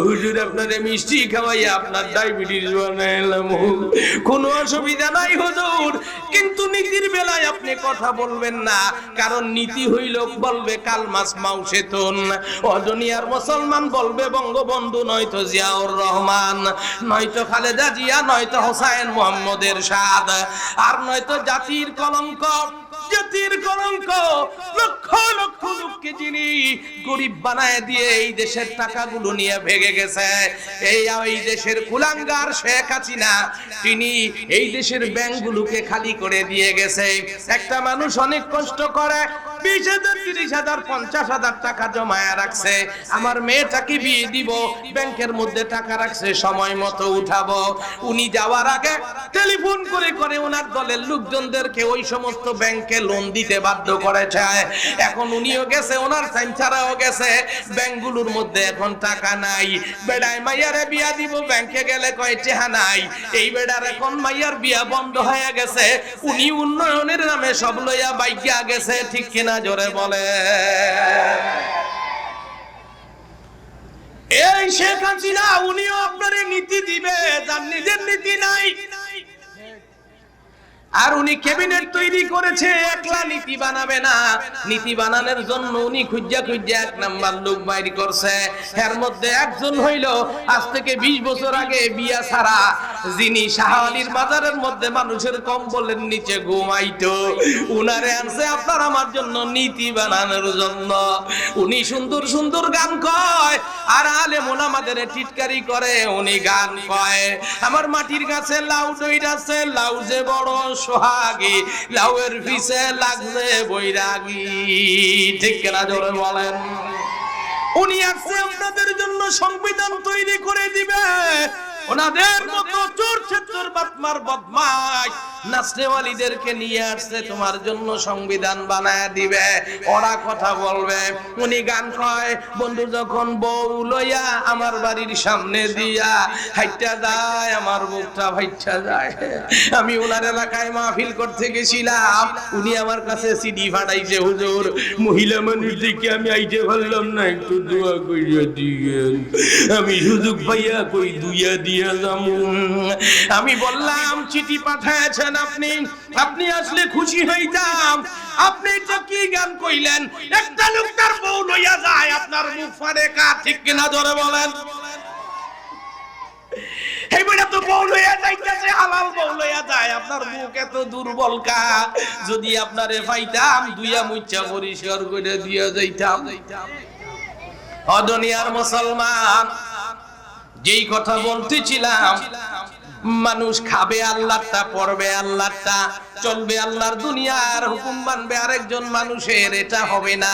হুজুর আপনারে মিষ্টি খাওয়াই আপনার ডায়াবেটিস বানাইলাম, কোনো অসুবিধা নাই হুজুর, কিন্তু নীতির বেলায় আপনি কথা বলবেন না, কারণ নীতি হইল বলবে কালমাস মাউসেতুন। অজনিয়ার মুসলমান বলবে বঙ্গবন্ধু নয়তো জিয়াউর রহমান, নয়তো খালেদা জিয়া, নয়তো হোসেন মোহাম্মদের এরশাদ, আর নয়তো জাতির কলঙ্ক। জাতির কলঙ্ক, লক্ষ লক্ষ লোককে যিনি গরিব বানায় দিয়ে এই দেশের টাকাগুলো নিয়ে ভেগে গেছে, এই দেশের কুলাঙ্গার শেখ হাসিনা, তিনি এই দেশের ব্যাংকগুলোকে খালি করে দিয়ে গেছে। একটা মানুষ অনেক কষ্ট করে 20,000 30,000 50,000 টাকা জমায়া রাখছে, আমার মেয়েটাকে বিয়ে দিব, ব্যাংকের মধ্যে টাকা রাখছে, সময় মতো উঠাবো। উনি যাওয়ার আগে টেলিফোন করে করে ওনার দলের লোকজনদেরকে ওই সমস্ত ব্যাংকে লোন দিতে বাধ্য করেছে। এখন উনিও গেছে, ওনার টাইম ছাড়াও গেছে, ব্যাংকগুলোর মধ্যে এখন টাকা নাই। বেড়ায় মাইয়ারে বিয়া দিব, ব্যাংকে গেলে কয় টাকা নাই। এই বেড়ার এখন মাইয়ার বিয়া বন্ধ হয়ে গেছে, উনি উন্নয়নের নামে সব লইয়া বাইকিয়া গেছে, ঠিক কিনা জোরে বলে। এই শেখ হাসিনা উনিও আপনারে নীতি দিবে, যার নিজের নীতি নাই। আর উনি ক্যাবিনেট তৈরি করেছে, একলা নীতি বানাবে না, নীতি বানানোর জন্য উনি খুঁজা খুঁজা 1 নাম্বার লোক বাইর করছে। এর মধ্যে একজন হইল আজ থেকে 20 বছর আগে বিয়া ছাড়া, যিনি শাহালির বাজারের মধ্যে মানুষের কম্বলের নিচে ঘুমাইতো। উনারে আনছে আপনার আমার জন্য নীতি বানানোর জন্য। উনি সুন্দর সুন্দর গান কয়, আর আলেম ওলামাদের টিটকারি করে, উনি গান কয়। আমার মাটির গাছে লাউ দইরাছে, লাউ যে বড় সোহাগী, লাউয়ের পিছে লাগছে বৈরাগী, ঠিক কিনা জোরে বলেন। উনি আসছে আপনাদের জন্য সংবিধান তৈরি করে দিবে। ওনাদের মতো চোর ছেচর বাতমার বদমাশ নাসনেওয়ালিদেরকে নিয়ে আসছে, তোমার জন্য সংবিধান বানায় দিবে, ওরা কথা বলবে। উনি গান কয়, বন্ধু যখন বউ লইয়া আমার বাড়ির সামনে দিয়া হাইটা যায়, আমার বুকটা ভাইটা যায়। আমি ওনার এলাকায় মাহফিল করতে গেছিলাম, উনি আমার কাছে সিডি ফাটাইছে, হুজুর মহিলা মানুষ দেখে আমি আইতে পারলাম না, একটু দোয়া কইরা দিয়েন, আমি সুযোগ পাইয়া কই দুইয়া দিয়া যামু। আমি বললাম, চিঠি পাঠায়েছেন আপনি, আপনি আসলে খুশি হইতাম। আপনি তো কি গান কইলেন, একটা লোক তার বউ লইয়া যায়, আপনার মুখ ফাড়ে কা, ঠিক কিনা জোরে বলেন। এই বইটা তো বউ লইয়া যাইতেছে, হালাল বউ লইয়া যায়, আপনার মুখ এত দুর্বল কা। যদি আপনারে পাইতাম, দুইয়া মুচ্ছা পরিষ্কার করে দিয়া যাইতাম। ও দুনিয়ার মুসলমান, যেই কথা বলতেছিলাম, মানুষ খাবে আল্লাহটা, পড়বে আল্লাহটা, চলবে আল্লাহর দুনিয়ার হুকুম মানবে আরেকজন মানুষের, এটা হবে না।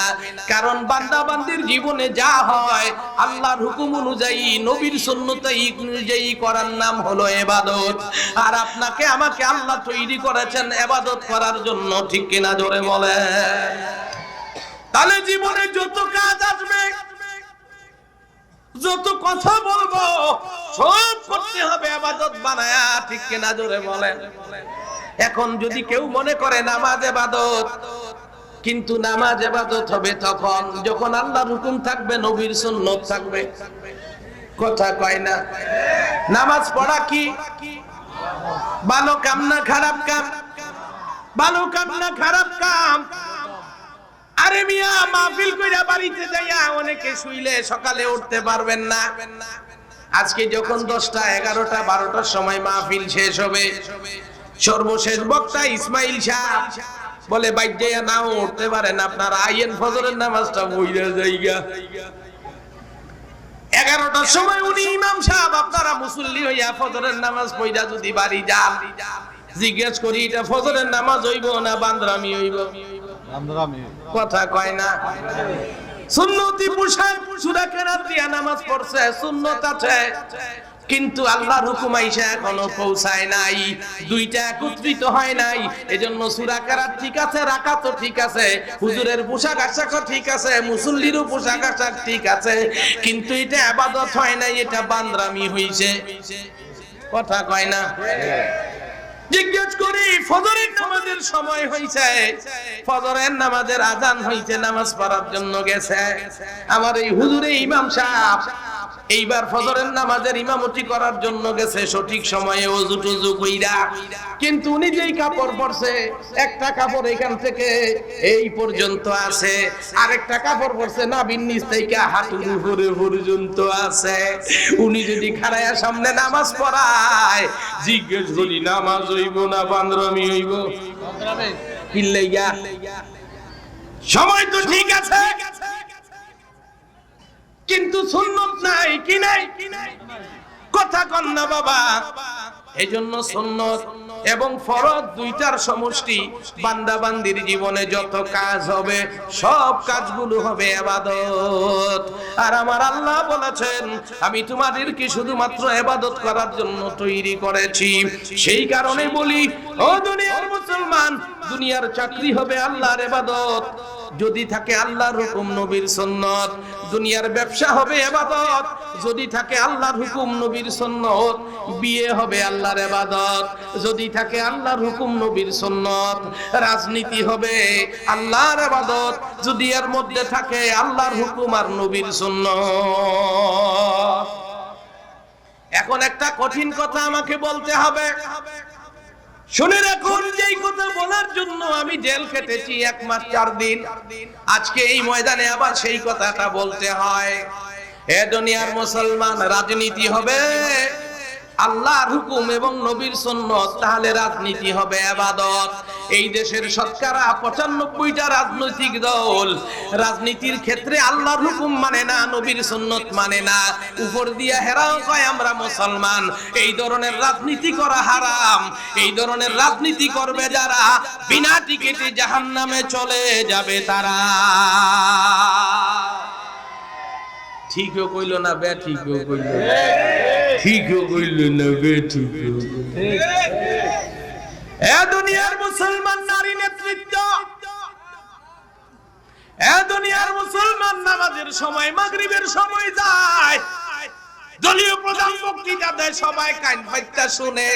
কারণ বান্দা বান্দির জীবনে যা হয় আল্লাহর হুকুম অনুযায়ী, নবীর সুন্নাত অনুযায়ী করার নাম হলো ইবাদত। আর আপনাকে আমাকে আল্লাহ তৈরি করেছেন ইবাদত করার জন্য, ঠিক কিনা জোরে বলেন। তাহলে জীবনে যত কাজ আসবে, যত কথা বলবো, সব করতে হবে ইবাদত বানায়া, ঠিক কিনা জোরে বলেন। এখন যদি কেউ মনে করে নামাজ ইবাদত, কিন্তু নামাজ ইবাদত হবে তখন যখন আল্লাহর হুকুম থাকবে, নবীর সুন্নাত থাকবে, কথা কয় না। নামাজ পড়া কি ভালো কাম না খারাপ কাম? ভালো কাম না খারাপ কাম? আরে মিয়া, মাহফিল কইরা বাড়িতে যাইয়া অনেকে শুইলে সকালে উঠতে পারবেন না। আজকে যখন 10টা 11টা 12টার সময় মাহফিল শেষ হবে, সর্বশেষ বক্তা ইসমাইল সাহেব বলে বাইরে নাও উঠতে পারেন, আপনারা আইয়েন, ফজরের নামাজটা পড়া যাইগা। 11টার সময় উনি ইমাম সাহেব, আপনারা মুসল্লি হইয়া ফজরের নামাজ পড়া যদি বাড়ি যান, জিজ্ঞেস করি এটা ফজরের নামাজ হইব না বান্দরামি হইব? কথা কয় না। সুন্নতি পোশাক সূরা কেরাত দিয়া নামাজ পড়ছে, সুন্নত আছে, কিন্তু আল্লাহর হুকুম আইসা এখনো পৌঁছায় নাই, দুইটা একত্রিত হয় নাই। এজন্য সূরা কেরাত ঠিক আছে, রাকাতও ঠিক আছে, হুজুরের পোশাক আশাকও ঠিক আছে, মুসল্লিরও পোশাক আশাক ঠিক আছে, কিন্তু এটা ইবাদত হয় নাই, এটা বান্দরামি হইছে। কথা কয় না। জিজ্ঞেস করি, ফজরের নামাজের সময় হইছে, ফজরের নামাজের আজান হইছে, নামাজ পড়ার জন্য গেছে আমার এই হুজুরে ইমাম সাহেব, এইবার ফজরের নামাজের ইমামতি করার জন্য গেছে সঠিক সময়ে ওযু টযু কইরা, কিন্তু উনি যেই কাপড় পরছে, একটা কাপড় এখান থেকে এই পর্যন্ত আছে, আরেকটা কাপড় পরছে নাভির নিচ থেকে হাঁটুর উপরে পর্যন্ত আছে। উনি যদি খাড়ায়া সামনে নামাজ পড়ায়, জিজ্ঞেস করি নামাজ হইব না বান্দরামি হইব? কিল্লাইয়া সময় তো ঠিক আছে, কিন্তু সুন্নাত নাই, কি নাই? কথা কন না বাবা। এজন্য সুন্নত এবং ফরজ দুইটার সমষ্টি বান্দা বান্দির জীবনে যত কাজ হবে সব কাজগুলো হবে ইবাদত। আর আমার আল্লাহ বলেছেন আমি তোমাদেরকে শুধুমাত্র ইবাদত করার জন্য তৈরি করেছি। সেই কারণে বলি ও দুনিয়ার মুসলমান, দুনিয়ার চাকরি হবে আল্লাহর ইবাদত যদি থাকে আল্লাহর হুকুম নবীর সুন্নত। দুনিয়ার ব্যবসা হবে ইবাদত যদি থাকে আল্লাহর হুকুম নবীর সুন্নত। বিয়ে হবে আল্লাহর ইবাদত যদি থাকে আল্লাহর হুকুম নবীর সুন্নত। রাজনীতি হবে আল্লাহর ইবাদত যদি এর মধ্যে থাকে আল্লাহর হুকুম আর নবীর সুন্নত। এখন একটা কঠিন কথা আমাকে বলতে হবে, শুনে রাখুন। যেই কথা বলার জন্য আমি জেল খেটেছি 1 মাস 4 দিন, আজকে এই ময়দানে আবার সেই কথাটা বলতে হয়। এ দুনিয়ার মুসলমান, রাজনীতি হবে আল্লাহর হুকুম এবং নবীর সুন্নত, তাহলে রাজনীতি হবে ইবাদত। এই দেশের শতকরা 95টা রাজনৈতিক দল রাজনীতির ক্ষেত্রে আল্লাহর হুকুম মানে না, নবীর সুন্নত মানে না। উপর দিয়া হেরাও কয় আমরা মুসলমান। এই ধরনের রাজনীতি করা হারাম। এই ধরনের রাজনীতি করবে যারা বিনা টিকিটে জাহান্নামে চলে যাবে তারা। ঠিকও কইল না বে ঠিকও কইল, ঠিকও কইল না বে ঠিকও। এ দুনিয়ার মুসলমান নারী নেতৃত্ব, এ দুনিয়ার মুসলমান নামাজের সময় মাগরিবের সময় যায়, দলীয় প্রধান বক্তৃতা দেয়, সবাই কান পাইতা শুনে।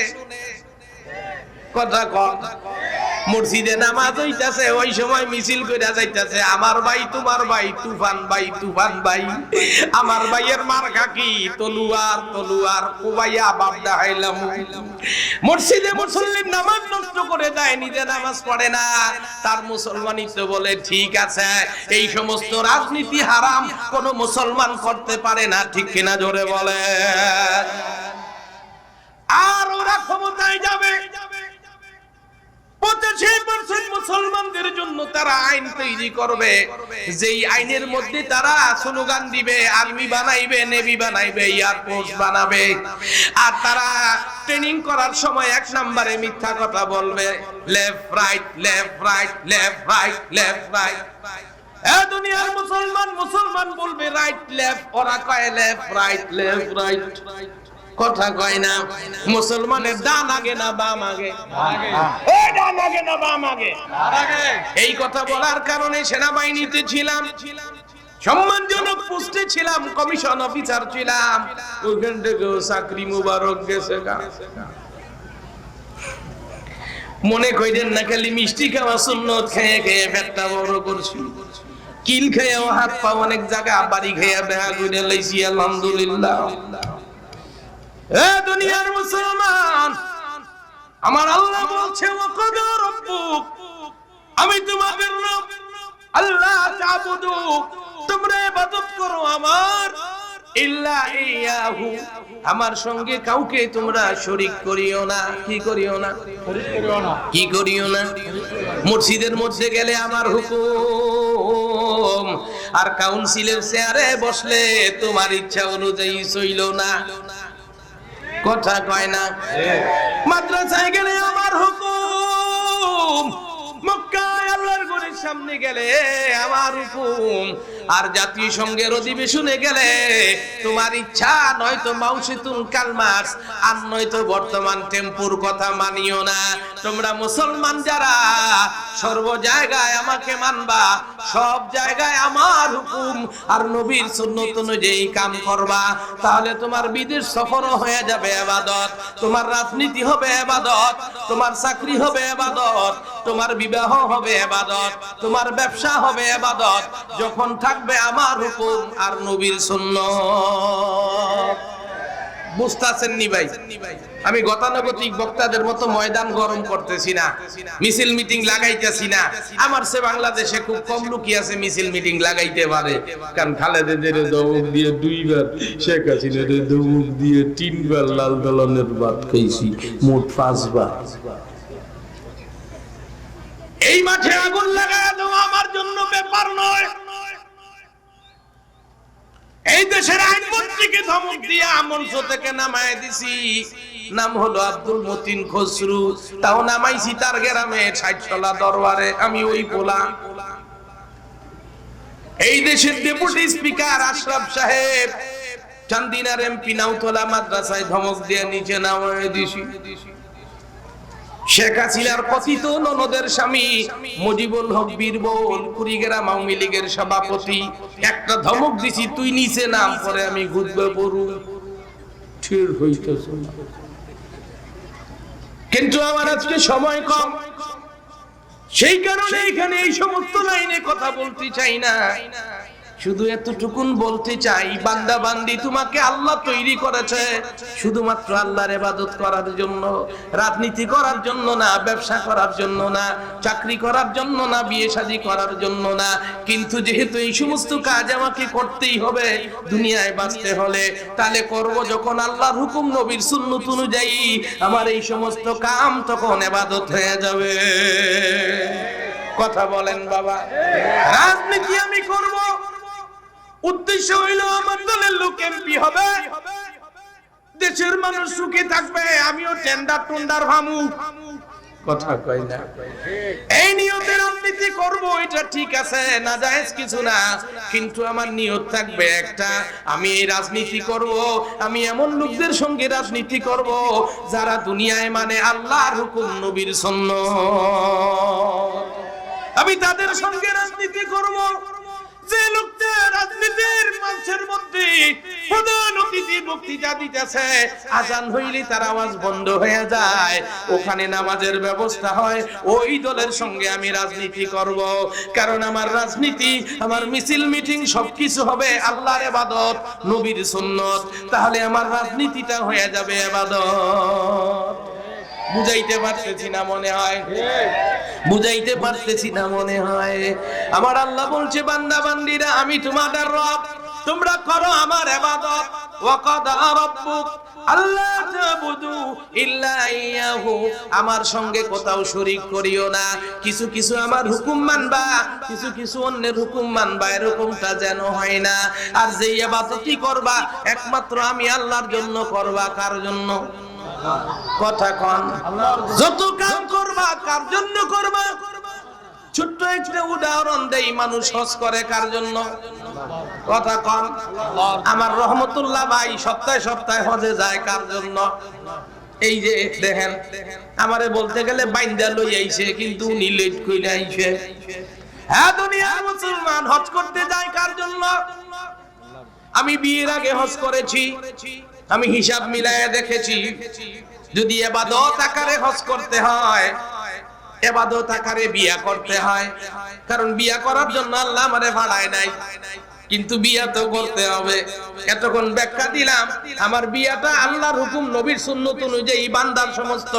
কথা কম মসজিদে নামাজ হইতাছে, ওই সময় মিছিল কইরা যাইতাছে আমার ভাই তোমার ভাই তুফান ভাই তুফান ভাই। আমার ভাইয়ের মার্কা কি? তলোয়ার তলোয়ার। কোবাইয়া বাপ দেখাইলাম। মসজিদে মুসল্লির নামাজ নষ্ট করে দেয়, নিজে নামাজ পড়ে না। তার মুসলমানিত্ব বলে ঠিক আছে। এই সমস্ত রাজনীতি হারাম, কোন মুসলমান করতে পারে না, ঠিক কিনা জোরে বলে। আর ওরা ক্ষমতায় যাবে, 85% মুসলমানদের জন্য তারা আইন তৈরি করবে, যেই আইনের মধ্যে তারা স্লোগান দিবে, আর্মি বানাইবে, নেভি বানাইবে, এয়ারফোর্স বানাবে। আর তারা ট্রেনিং করার সময় 1 নম্বরে মিথ্যা কথা বলবে, left right left right left right left right. এ দুনিয়ার মুসলমান, মুসলমান বলবে রাইট লেফট, ওরা কয় লেফট রাইট লেফট রাইট। কথা কয় না। মুসলমানের ডান আগে না বাম আগে? এই ডান আগে না বাম আগে? এই কথা বলার কারণে সেনাবাহিনীতে ছিলাম, সম্মানজনক পোস্টে ছিলাম, কমিশন অফিসার ছিলাম। ওইখান থেকে চাকরি মুবারক গেছে। মনে কইরেন না খালি মিষ্টি খাওয়া সুন্নত খেয়ে খেয়ে পেটটা বড় করছি, কিল খেয়েও হাত পা অনেক জায়গা বাড়ি খেয়ে বেহা করে লাইছি। আলহামদুলিল্লাহ। এ দুনিয়ার মুসলমান, আমার আল্লাহ বলছে ওয়াকাদা রাব্বুক, আমি তোমাদের রব আল্লাহ তা'বুদু, তোমরা ইবাদত করো আমার, ইল্লা ইয়াহু, আমার সঙ্গে কাউকে তোমরা শরীক করিও না। কি করিও না? শরীক করিও না। কি করিও না? মসজিদের মধ্যে গেলে আমার হুকুম, আর কাউন্সিলের চেয়ারে বসলে তোমার ইচ্ছা অনুযায়ী চইল না। কথা কয় না। মাদ্রাসায় গেলে আমার হুকুম, মক্কায় আল্লাহর ঘরের সামনে গেলে আমার হুকুম, আর জাতীয় সংঘের অধিবেশনে গেলে তোমার ইচ্ছা, নয়তো মাউসিতুল কালমাস, আর নয়তো বর্তমান টেম্পুর কথা মানিও না। তোমরা মুসলমান যারা সর্ব জায়গায় আমাকে মানবা, সব জায়গায় আমার হুকুম আর নবীর সুন্নত অনুযায়ী কাম করবা, তাহলে তোমার বিদেশ সফরও হয়ে যাবে ইবাদত, তোমার রাজনীতি হবে ইবাদত, তোমার চাকরি হবে ইবাদত, তোমার বিবাহ হবে ইবাদত, তোমার ব্যবসা হবে ইবাদত, যখন থাকবে আমার হুকুম আর নবীর সুন্নাত। বুঝতাছেন নি ভাই? আমি গতানুগতিক বক্তাদের মতো ময়দান গরম করতেছি না, মিছিল মিটিং লাগাইতেছি না। আমার সে বাংলাদেশে খুব কম লোকই আছে মিছিল মিটিং লাগাইতে পারে, কারণ খালেদের দমক দিয়ে 2 বার, শেখ হাসিনার দমক দিয়ে 3 বার লাল দলনের ভাত খাইছি, মোট 5 বার। এই মাঠে আগুন লাগায় দেওয়া আমার জন্য ব্যাপার নয়। এই এই দেশের আইনমন্ত্রীকে ধমক দিয়া মঞ্চ থেকে নামায় দিছি, নাম হলো আব্দুল মতিন খসরু, তাও নামাইছি তার গ্রামে 60 তলা দরবারে, আমি ওই পোলা। এই দেশের ডেপুটি স্পিকার আশরাফ সাহেব চান্দিনার এমপি নাউতলা মাদ্রাসায় ধমক দিয়ে নিচে নামায় দিছি। শেখ হাসিনার কথিত ননদের স্বামী মুজিবুল হক বীরবল কুড়িগ্রাম আওয়ামী লীগের সভাপতি, একটা ধমক দিছি তুই নিচে নাম, পরে আমি ঘুরবে পড়ু ঠিক হইতেছ না। কিন্তু আমার আজকে সময় কম, সেই কারণে এখানে এই সমস্ত লাইনে কথা বলতে চাই না, শুধু এতটুকুন বলতে চাই, বান্দা বান্দি তোমাকে আল্লাহ তৈরি করেছে শুধুমাত্র আল্লাহর ইবাদত করার জন্য, রাজনীতি করার জন্য না, ব্যবসা করার জন্য না, চাকরি করার জন্য না, বিয়ে শাদী করার জন্য না। কিন্তু যেহেতু এই সমস্ত কাজ আমাকে করতেই হবে দুনিয়ায় বাঁচতে হলে, তাহলে করব যখন আল্লাহর হুকুম নবীর সুন্নাত অনুযায়ী, আমার এই সমস্ত কাম তখন ইবাদত হয়ে যাবে। কথা বলেন বাবা। রাজনীতি আমি করব, উদ্দেশ্য হইল আমার দলের লোক এমপি হবে, দেশের মানুষ সুখে থাকবে, আমিও টেন্ডার টুন্ডার ভামু, কথা কই না। এই নিয়তে রাজনীতি করব, এটা ঠিক আছে, না জায়েজ কিছু না, কিন্তু আমার নিয়ত থাকবে একটা, আমি এই রাজনীতি করব, আমি এমন লোকদের সঙ্গে রাজনীতি করব যারা দুনিয়ায় মানে আল্লাহর হুকুম নবীর সুন্নাত, আমি তাদের সঙ্গে রাজনীতি করব। যে লোকটা রাজনীতির মানুষের মধ্যে প্রধান অতিথি বক্তৃতা দিতেছে, আজান হইলে তার আওয়াজ বন্ধ হয়ে যায়, ওখানে নামাজের ব্যবস্থা হয়, ওই দলের সঙ্গে আমি রাজনীতি করব। কারণ আমার রাজনীতি, আমার মিছিল মিটিং সবকিছু হবে আল্লাহর ইবাদত নবীর সুন্নাত, তাহলে আমার রাজনীতিটা হয়ে যাবে ইবাদত। বুঝাইতে পারতেছি না মনে হয়, বুঝাইতে পারতেছি না মনে হয়। আমার আল্লাহ বলছে বান্দা বান্দিরা আমি তোমাদের রব, তোমরা করো আমার ইবাদত। ওয়াকাদা রাব্বুক আল্লা তাবুদু ইল্লা ইয়াহু, আমার সঙ্গে কোথাও শরীক করিও না, কিছু কিছু আমার হুকুম মানবা, কিছু কিছু অন্যের হুকুম মানবা, এরকমটা যেন হয় না। আর যে ইবাদতই করবা একমাত্র আমি আল্লাহর জন্য করবা। কার জন্য? কথা কন। যত কাম করবা কার জন্য করবা? ছোট্ট একটা উদাহরণ দেই, মানুষ হজ করে কার জন্য? কথা কন। আমার রহমতুল্লাহ ভাই সপ্তাহে সপ্তাহে হজে যায় কার জন্য? এই যে দেখেন, আমারে বলতে গেলে বাইন্দা লই আইছে, কিন্তু উনি লেট কইরা আইছে। হ্যাঁ, দুনিয়ার মুসলমান হজ করতে যায় কার জন্য? আমি বিয়ের আগে হজ করেছি, আমি হিসাব মিলায়ে দেখেছি, যদি ইবাদত আকারে হজ করতে হয়, ইবাদত আকারে বিয়া করতে হয়, কারণ বিয়া করার জন্য আল্লাহ আমারে ভাড়ায় নাই, কিন্তু বিয়া তো করতে হবে। এতক্ষণ ব্যাখ্যা দিলাম, আমার বিয়াটা আল্লাহর হুকুম নবীর সুন্নাত অনুযায়ী, বান্দার সমস্ত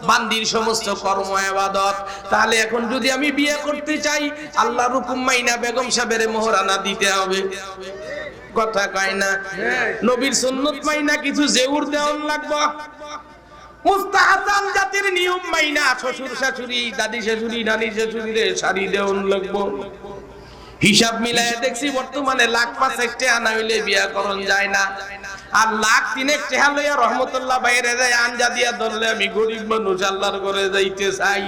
বান্দির সমস্ত কর্ম ইবাদত। তাহলে এখন যদি আমি বিয়া করতে চাই, আল্লাহর হুকুম মাইনা বেগম সাহেবের মোহরানা দিতে হবে, কথা কয় না? নবীর সুন্নাত মাইনা কিছু জেউর দেওয়ান লাগবে, মুস্তাহাসান জাতির নিয়ম মাইনা শ্বশুর শাশুড়ি, দাদি শাশুড়ি, নানি শাশুড়িরে শাড়ি দেওয়ান লাগবে। হিসাব মিলায় দেখছি বর্তমানে লাখ 5 টাকা না হইলে বিয়া করণ যায় না। আর লাখ 3 টাকা লইয়া রহমতুল্লাহ বাইরে যায় আঞ্জা দিয়া ধরলে, আমি গরিব মানুষ আল্লাহর ঘরে যাইতে চাই,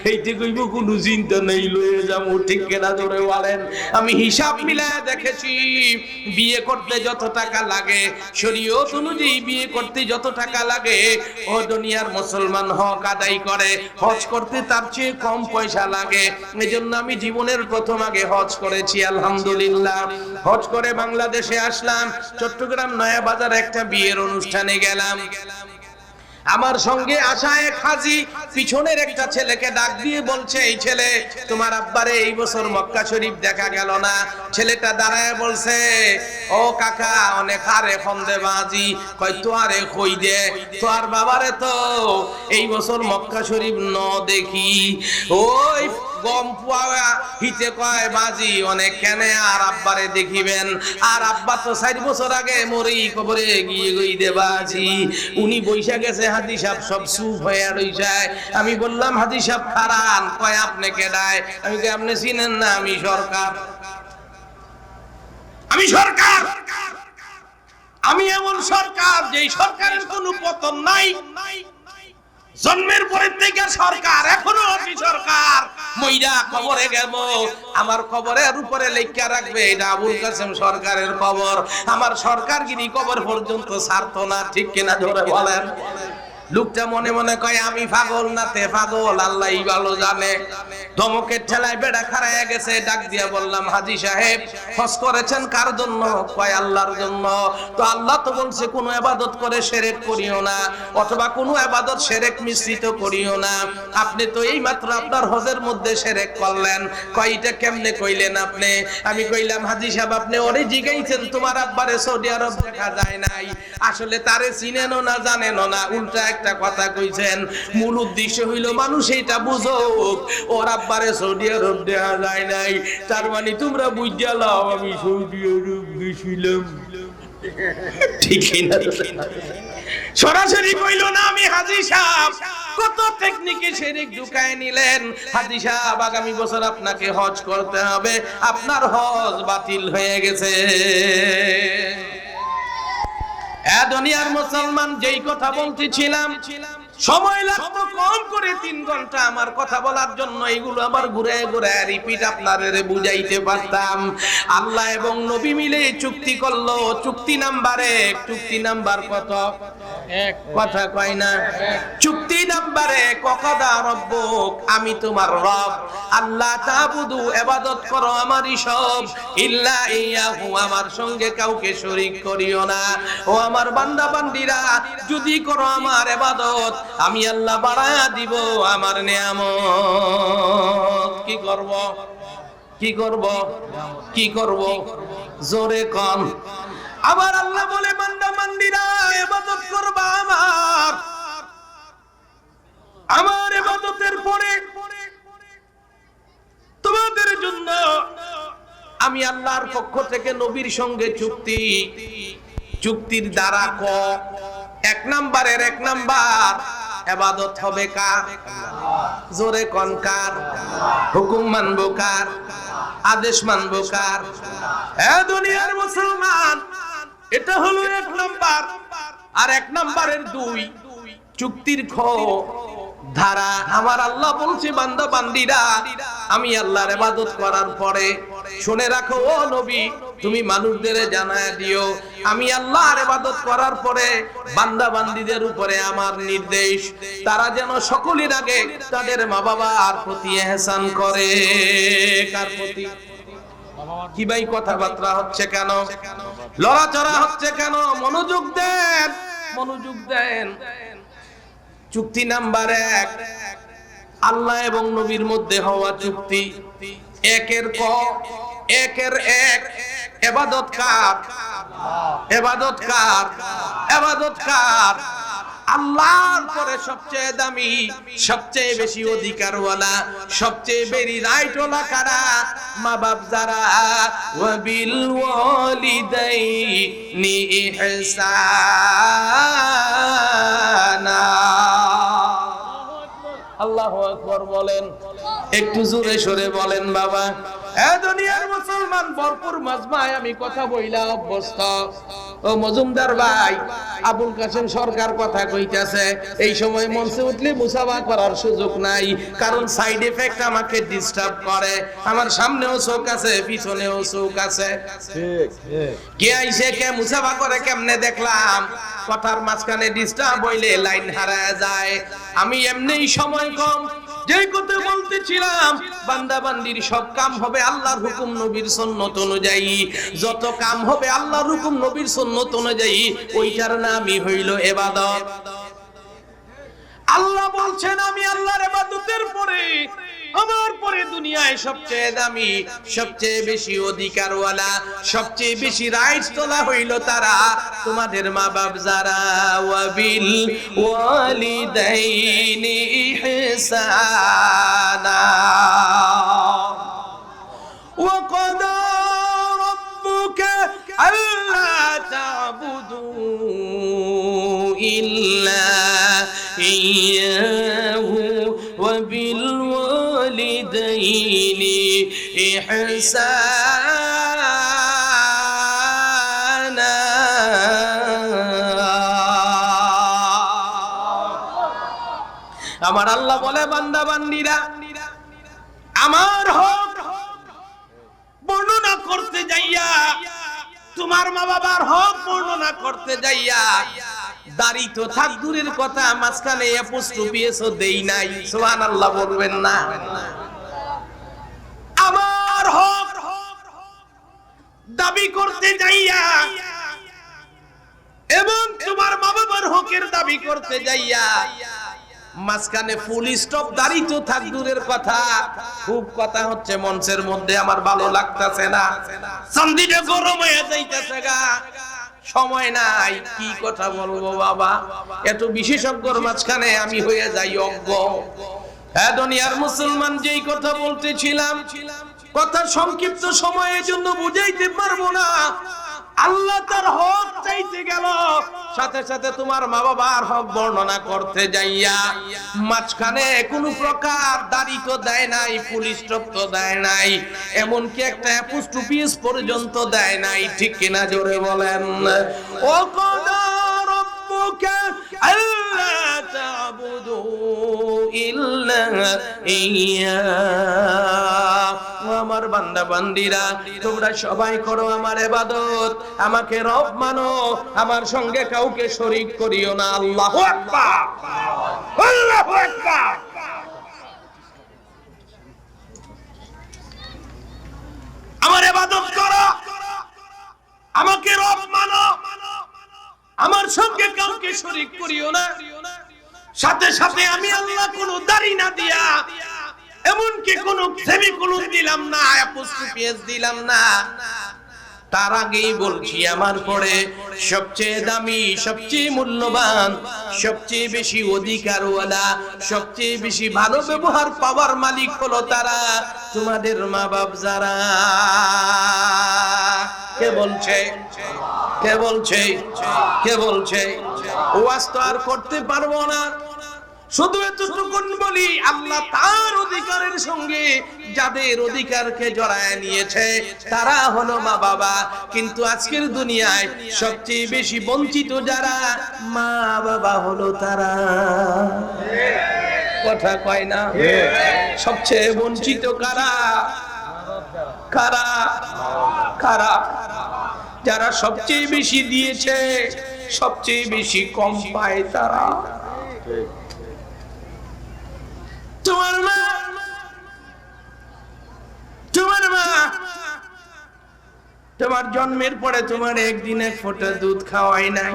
এইতে কইব কোনো চিন্তা নেই, লইয়ে যাবো, ঠিক কেনা ধরে বলেন। আমি হিসাব মিলায় দেখেছি, বিয়ে করতে যত টাকা লাগে, শরীয়ত অনুযায়ী বিয়ে করতে যত টাকা লাগে, ও দুনিয়ার মুসলমান হক আদায় করে, হজ করতে তার চেয়ে কম পয়সা লাগে। এজন্য আমি জীবনের প্রথম আগে হজ করেছি, আলহামদুলিল্লাহ। হজ করে বাংলাদেশে আসলাম, চট্টগ্রাম নয়া বাজার একটা বিয়ের অনুষ্ঠানে গেলাম। আমার সঙ্গে আসা এক হাজী পিছনের একটা ছেলেকে ডাক দিয়ে বলছে, এই ছেলে তোমার আব্বারে এই বছর মক্কা শরীফ দেখা গেল না। ছেলেটা দাঁড়ায় বলছে, ও কাকা অনেক হারে ফন্দে বাজি, কয় তো আরে কই দে, তো আর বাবারে তো এই বছর মক্কা শরীফ ন দেখি। ওই গম পুয়া হিতে কয় বাজি অনেক কেনে, আর আব্বারে দেখিবেন, আর আব্বা তো 4 বছর আগে মরি কবরে গিয়ে গই দে বাজি। উনি বৈশা গেছে, হাজি সাহেব সব চুপ হয়ে রইছে। আমি বললাম হাজি সাহেব খারান, কয় আপনি কেডায়? আমি কই আপনি চিনেন না, আমি সরকার, আমি সরকার। আমি এমন সরকার যেই সরকারের কোনো পতন নাই, জন্মের পরের থেকে সরকার, এখনো কি সরকার, মইরা কবরে গেল, আমার কবরের উপরে লেখা রাখবে এটা আবুল কাসেম সরকারের কবর। আমার সরকারগিরি কবর পর্যন্ত ছাড়তো না, ঠিক কিনা জোরে বলেন? লোকটা মনে মনে কয় আমি পাগল না তে পাগল, আল্লাহই ভালো জানে। ধমকের ঠেলায় বেড়া খাড়ায় গেছে। ডাক দিয়া বললাম, হাজী সাহেব হজ করেছেন কার জন্য? কয় আল্লাহর জন্য। তো আল্লাহ তো বলছে কোনো ইবাদত করে শিরক করিও না, অথবা কোনো ইবাদত শিরক মিশ্রিত করিও না। আপনি তো এই মাত্র আপনার হজের মধ্যে শিরক করলেন। কয় এটা কেমনে কইলেন আপনি? আমি কইলাম, হাজী সাহেব আপনি ওরে জিগাইছেন তোমার আব্বারে সৌদি আরব দেখা যায় নাই, আসলে তারে চিনেনও না জানেনও না, উল্টা একটা কথা কইছেন। মূল উদ্দেশ্য হইল মানুষ এটা বুঝুক ওর আব্বারে সৌদি আরব দেখা যায় নাই, তার মানে তোমরা বুঝা লাও আমি সৌদি আরব গেছিলাম। ঠিক না? সরাসরি কইল না আমি হাজী সাহেব। কত টেকনিকে শিরক ঢুকায় নিলেন। হাজী সাহেব আগামী বছর আপনাকে হজ করতে হবে, আপনার হজ বাতিল হয়ে গেছে। দুনিয়ার মুসলমান, যেই কথা বলতেছিলাম সময় লাগতো কম করে 3 ঘন্টা আমার কথা বলার জন্য, এগুলো আবার ঘুরে ঘুরে রিপিট আপনারে বুঝাইতে পারতাম। আল্লাহ এবং নবী মিলে চুক্তি করলো, চুক্তি নাম্বার 1। চুক্তি নাম্বার কত? কথা কয় না। চুক্তি নাম্বার 1, ওয়াকাদা রাব্বুক, আমি তোমার রব, আল্লাহ তাবুদু, ইবাদত করো আমারই সব, ইল্লা ইয়াহু, আমার সঙ্গে কাউকে শরীক করিও না। ও আমার বান্দা বান্দীরা, যদি করো আমার ইবাদত, আমি আল্লাহ বাড়ায়া দিব আমার নিয়ামত। কি করব? কি করব? কি করব? জোরে কোন। আবার আল্লাহ বলে, বান্দা বান্দীরা ইবাদত করবা আমার ইবাদতের পরে তোমাদের জন্য আমি আল্লাহর পক্ষ থেকে নবীর সঙ্গে চুক্তি। চুক্তির দ্বারা এক নাম্বারের 1 নাম্বার, ইবাদত হবে কার? জোরে কোন কার? হুকুম মানবো কার? আদেশ মানবো কার? দুনিয়ার মুসলমান, এটা হলো 1 নাম্বার। আর 1 নাম্বারের 2 চুক্তির ধারা। আমার আল্লাহ বলছে, বান্দা বান্দীরা আমি আল্লাহর ইবাদত করার পরে শুনে রাখো ও নবী, তুমি মানুষদের জানায় দিও আমি আল্লাহর ইবাদত করার পরে বান্দা বান্দীদের উপরে আমার নির্দেশ, তারা যেন সকলের আগে তাদের মা বাবার প্রতি ইহসান করে। কার প্রতি? কি ভাই কথাবার্তা হচ্ছে কেন? লড়াচড়া হচ্ছে কেন? মনোযোগ দেন, মনোযোগ দেন। চুক্তি নাম্বার 1, আল্লাহ এবং নবীর মধ্যে হওয়া চুক্তি। 1-1 ইবাদত কার? ইবাদত কার? ইবাদত কার? আল্লাহর পরে সবচেয়ে দামি, সবচেয়ে বেশি অধিকারওয়ালা, সবচেয়ে বেশি রাইটওয়ালা কারা? মা বাপ যারা। ওয়া বিল ওয়ালিদাইনি ইহসানা। আল্লাহু আকবার বলেন, একটু জোরে সরে বলেন বাবা। দুনিয়ার মুসলমান, ভরপুর মাজমায় আমি কথা বইলা অভ্যস্ত। ও মজুমদার ভাই, আবুল কাসেম সরকার কথা কইতাছে, এই সময় মঞ্চে উঠলে মুসাফা করার সুযোগ নাই, কারণ সাইড এফেক্ট আমাকে ডিস্টার্ব করে। আমার সামনেও চোখ আছে, পিছনেও চোখ আছে। কে আইছে, কে মুসাফা করে কেমনে দেখলাম। কথার মাঝখানে ডিস্টার্ব হইলে লাইন হারায় যায়। আমি এমনিই সময় কম, যেই কথা বলতেছিলাম, বান্দা বান্দির সব কাম হবে আল্লাহর হুকুম নবীর সুন্নাত অনুযায়ী। যত কাম হবে আল্লাহর হুকুম নবীর সুন্নাত অনুযায়ী, ওইটার নামই হইল ইবাদত। আল্লাহ বলছেন, আমি আল্লাহর ইবাদতের পরে, আমার পরে দুনিয়ায় সবচেয়ে দামি, সবচেয়ে বেশি অধিকারওয়ালা, সবচেয়ে বেশি রাইটস তোলা হইল তারা, তোমাদের মা বাপ যারা। ওয়াবিল ওয়ালিদাইনি ইহসানা। ওয়া ক্বাদা রাব্বুকা আল্লা তা'বুদু ইল্লা ইয়্যাহু ওয়া বিল ওয়ালিদাইনি ইহসানা। আল্লাহ বলে বান্দা বান্দিরা আমার হক বর্ণনা করতে যাইয়া, তোমার মা বাবার হক বর্ণনা করতে যাইয়া দাড়ি তো থাক দূরের কথা, মাঝখানে অ্যাপোস্ট্রোফিও দেই নাই। সুবহানাল্লাহ বলবেন না? আমার হক দাবি করতে যাইয়া এবং তোমার মা বাবার হকের দাবি করতে যাইয়া মাঝখানে ফুল স্টপ, দাড়ি তো থাক দূরের কথা, খুব কথা হচ্ছে মঞ্চের মধ্যে, আমার ভালো লাগতেছে না, চান্দিটা গরম হয়ে যাইতেছে গা, সময় নাই, কি কথা বলবো বাবা, এত বিশেষজ্ঞর মাঝখানে আমি হয়ে যাই অজ্ঞ। হ্যাঁ দুনিয়ার মুসলমান, যেই কথা বলতেছিলাম কথা সংক্ষিপ্ত সময়ের জন্য বুঝাইতে পারবো না। আল্লাহ তার হক চাইতে গেল, সাথে সাথে তোমার মা বাবার হক বর্ণনা করতে যাইয়া মাঝখানে কোনো প্রকার দাড়ি তো দেয় নাই, ফুল স্টপ তো দেয় নাই, এমনকি একটা অ্যাপোস্ট্রোফিস পর্যন্ত দেয় নাই। ঠিক কিনা জোরে বলেন? ও কদা রব্বুকা আল্লা তা'বুদু ইল্লা ইয়্যা, আমার বান্দা বান্দিরা তোমরা সবাই করো আমার ইবাদত, আমাকে রব মানো, আমার সঙ্গে কাউকে শরীক করিও না। আল্লাহু আকবার, আল্লাহু আকবার। আমার ইবাদত করো, আমাকে রব মানো, আমার সঙ্গে কাউকে শরীক করিও না। সাথে সাথে আমি আল্লাহ কোন দাড়ি না দিয়া, এমনকি কোন সেমিকোলন দিলাম না, অ্যাপোস্ট্রোফিস দিলাম না। তার আগেই বলছি আমার পরে সবচেয়ে দামি, সবচেয়ে মূল্যবান, সবচেয়ে বেশি অধিকারওয়ালা, সবচেয়ে বেশি ভালো ব্যবহার পাওয়ার মালিক হলো তারা, তোমাদের মা বাপ যারা। কে বলছে? কে বলছে? কে বলছে? ওয়াজ তো আর করতে পারবো না, শুধু এতটুকুন বলি, আল্লাহ তার অধিকারের সঙ্গে যাদের অধিকারকে জড়ায় নিয়েছে তারা হলো মা বাবা। কিন্তু আজকের দুনিয়ায় সবচেয়ে বেশি বঞ্চিত যারা, মা বাবা হলো তারা। কথা কয় না? সবচেয়ে বঞ্চিত কারা? কারা? কারা? যারা সবচেয়ে বেশি দিয়েছে, সবচেয়ে বেশি কম পায় তারা। তোমার মা, তোমার মা তোমার জন্মের পরে তোমার একদিন এক ফোঁটা দুধ খাওয়াই নাই,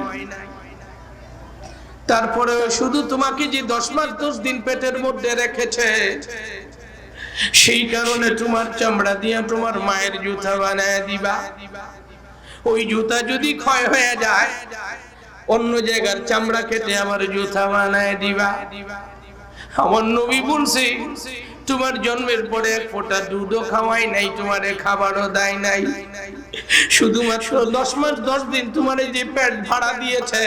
তারপরে শুধু তোমাকে যে 10 মাস 10 দিন পেটের মধ্যে রেখেছে, সেই কারণে তোমার চামড়া দিয়ে তোমার মায়ের জুতা বানায় দিবা। ওই জুতা যদি ক্ষয় হয়ে যায়, অন্য জায়গার চামড়া কেটে আমার জুতা বানায় দিবা। আমার নবী বলছে তোমার জন্মের পরে এক ফোঁটা দুধও খাওয়াই নাই, তোমারে খাবারও দেয় নাই, শুধুমাত্র 10 মাস 10 দিন তোমারে যে পেট ভাড়া দিয়েছে,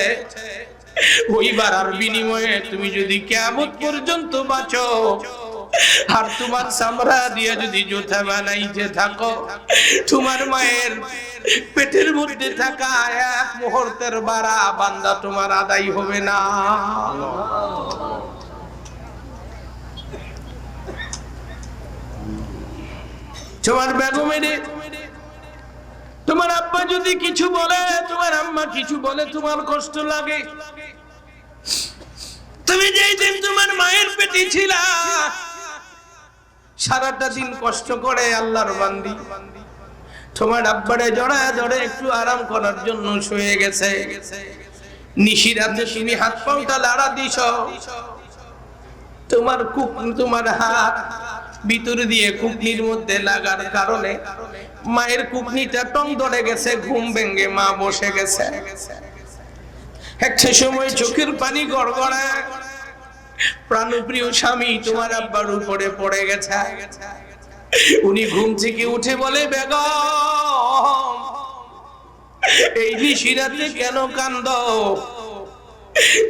ওই ভাড়ার বিনিময়ে তুমি যদি কিয়ামত পর্যন্ত বাঁচো আর তোমার চামড়া দিয়ে যদি জুতা বানাইতে থাকো, তোমার মায়ের পেটের মধ্যে থাকা এক মুহূর্তের ভাড়া বান্দা তোমার আদায় হবে না। তোমার বেগমের, তোমার আব্বা যদি কিছু বলে, তোমার আম্মা কিছু বলে, তোমার কষ্ট লাগে। তুমি যেই দিন তোমার মায়ের পেটে ছিলা, সারাটা দিন কষ্ট করে আল্লাহর বান্দি তোমার আব্বারে জড়ায় ধরে একটু আরাম করার জন্য শুয়ে গেছে, নিশিরাতে তুমি হাত পাউটা লাড়া দিছ, তোমার তোমার হাত ভিতর দিয়ে কুকনির মধ্যে লাগার কারণে মায়ের কুকনিটা টং ধরে গেছে, ঘুম ভেঙে মা বসে গেছে। একটা সময় চোখের পানি গড়গড়ায়, প্রাণপ্রিয় স্বামী তোমার আব্বার উপরে পড়ে গেছে। উনি ঘুম থেকে উঠে বলে, বেগম এই নিশিরাতে কেন কান্দো?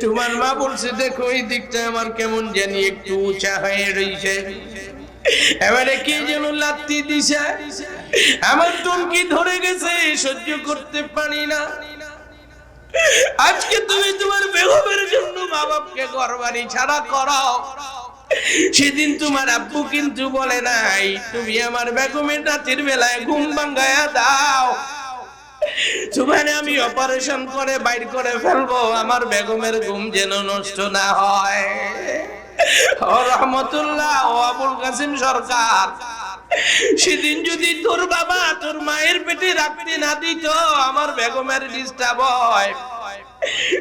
তোমার মা বলছে, দেখো এই দিকটা আমার কেমন জানি একটু উঁচা হয়ে রয়েছে, এবারে কে যেন লাথি দিছে, আমার টনকি ধরে গেছে, সহ্য করতে পারি না। আজকে তুমি তোমার বেগমের জন্য মা বাপকে ঘর বাড়ি ছাড়া করাও, সেদিন তোমার আব্বু কিন্তু বলে নাই তুমি আমার বেগমের রাতের বেলায় ঘুম ভাঙায়া দাও, তোমার আমি অপারেশন করে বাইর করে ফেলবো, আমার বেগমের ঘুম যেন নষ্ট না হয়। ও রহমতুল্লাহ ও আবুল কাসিম সরকার, সেদিন যদি তোর বাবা তোর মায়ের পেটে রাখতে না দিত, আমার বেগমের ডিস্টার্ব হয়,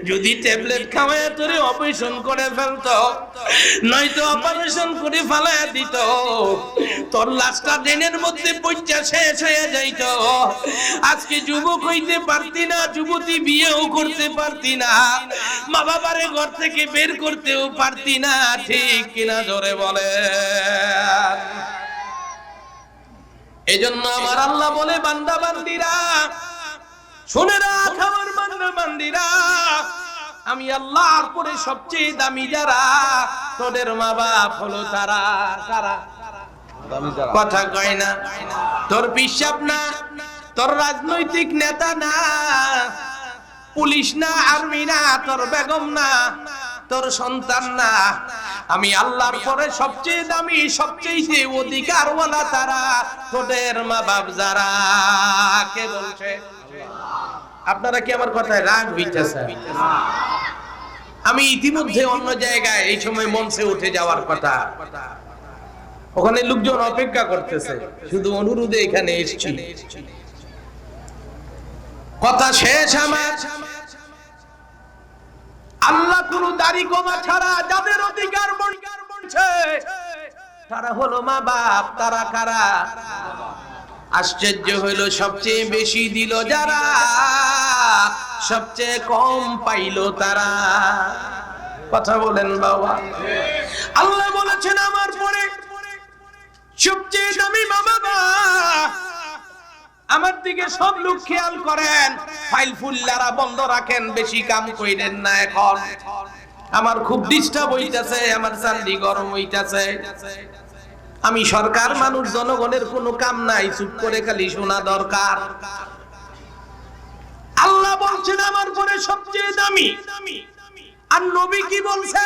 যদি ট্যাবলেট খাওয়ায় তোরে অপারেশন করে ফেলতো, নয়তো অপারেশন করে ফেলায় দিত, তোর লাশটা ড্রেনের মধ্যে পচা শেষ হয়ে যাইত, আজকে যুবক হইতে পারতি না, যুবতী বিয়েও করতে পারতি না, মা বাবারে ঘর থেকে বের করতেও পারতি না, ঠিক কিনা জোরে বলে। এজন্য আমার আল্লাহ বলে বান্দা বান্দিরা শুনে রাখ, আমার বান্দা বান্দিরা, আমি আল্লাহর পরে সবচেয়ে দামি যারা, তোদের মা বাপ হলো তারা। কারা? কথা কয় না। তোর পিসাব না, তোর রাজনৈতিক নেতা না, পুলিশ না, আর্মি না, তোর বেগম না, তোর সন্তান না, আমি আল্লাহর পরে সবচেয়ে দামি সবচেয়ে অধিকারওয়ালা তারা, তোদের মা বাপ যারা। কে বলছে? আপনারা কি আমার কথায় রাগ হইতেছে? আমি ইতিমধ্যে অন্য জায়গায় এই সময় মঞ্চে উঠে যাওয়ার কথা, ওখানে লোকজন অপেক্ষা করতেছে, শুধু অনুরোধে এখানে এসেছি। কথা শেষ আমার। আল্লাহ কোন দাড়ি কমা ছাড়া যাদের অধিকার বলছে তারা হলো মা বাপ। তারা কারা? আশ্চর্য হইল, সবচেয়ে বেশি দিল যারা, সবচেয়ে কম পাইলো তারা। কথা বলেন বাবা। আল্লাহ বলেছেন আমার পরে সবচেয়ে দামি মা বাবা। আমার দিকে সব লোক খেয়াল করেন, ফাইল ফুল্লারা বন্ধ রাখেন, বেশি কাম কইরেন না। এখন আমার খুব ডিস্টার্ব হইতাছে, আমার চান্দি গরম হইতাছে। আমি সরকার মানুষ, জনগণের কোনো কাম নাই, চুপ করে খালি শোনা দরকার। আল্লাহ বলছেন আমার পরে সবচেয়ে দামি। আর নবী কি বলছে?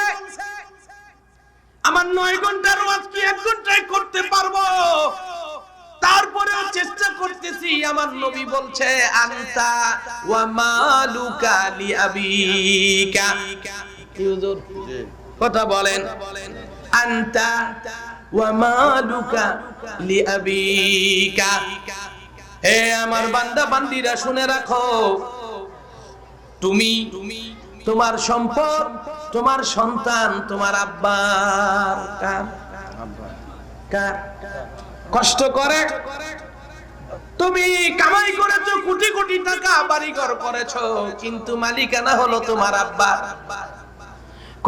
আমার 9 ঘন্টার ওয়াজ কি 1 ঘন্টায় করতে পারবো? তারপরেও চেষ্টা করতেছি। আমার নবী বলছে আনতা ওয়া মালুকা লিআবিকা। কি হুজুর? কথা বলেন। আনতা ওয়া মালুকা লিআবিকা। হে আমার বান্দা বান্দিরা শুনে রাখো, তুমি, তোমার সম্পদ, তোমার সন্তান, তোমার আব্বার। কার? কষ্ট করে তুমি কামাই করেছো, কোটি কোটি টাকা বাড়িঘর করেছো, কিন্তু মালিকানা হলো তোমার আব্বার।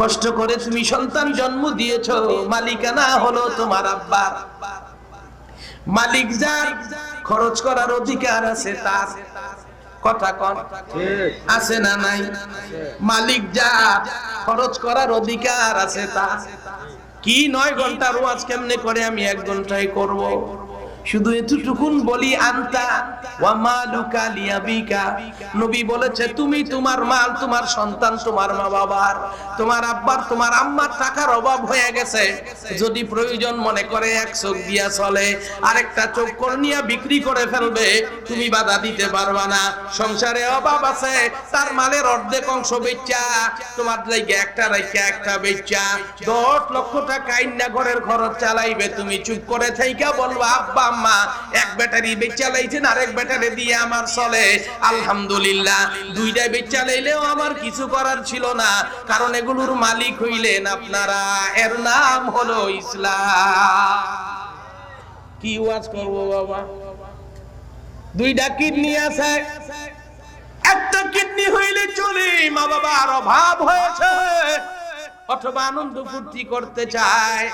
কষ্ট করে তুমি সন্তান জন্ম দিয়েছো, মালিকানা হলো তোমার আব্বার। মালিক যার, খরচ করার অধিকার আছে তার। কথা কন আছে না নাই? মালিক যার, খরচ করার অধিকার আছে তার। কি 9 ঘন্টার ওয়াজ কেমনে করে আমি 1 ঘন্টায় করব? শুধু এতটুকুন বলি, আনতা ওয়া মালুকা লিআবিকা। নবী বলেছে তুমি, তোমার মাল, তোমার সন্তান, তোমার মা বাবার, তোমার আব্বার, তোমার আম্মার টাকার অভাব হয়ে গেছে, যদি প্রয়োজন মনে করে 1 চোখ দিয়া চলে, আরেকটা চোখ কর্নিয়া বিক্রি করে ফেলবে, তুমি বাধা দিতে পারবা না। সংসারে অভাব আছে, তার মালের অর্ধেক অংশ বেচা তোমার লাগি একটা রাইখা একটা বেচা 10 লক্ষ টাকা আইনা ঘরের খরচ চালাইবে, তুমি চুপ করে থাইকা বলবা আব্বা আম্মা 1 ব্যাটারি বেচা লাইছেন, আরেক ব্যাটারি দিয়ে আমার চলে, আলহামদুলিল্লাহ। 2টা বেচা লাইলেও আমার কিছু করার ছিল না, কারণ এগুলোর মালিক হইলেন আপনারা। এর নাম হলো ইসলাম। কি ওয়াজ করব বাবা? 2টা কিডনি আছে, একটা কিডনি হইলে চলে। মা বাবার অভাব হয়েছে, অথবা আনন্দ ফুর্তি করতে চায়,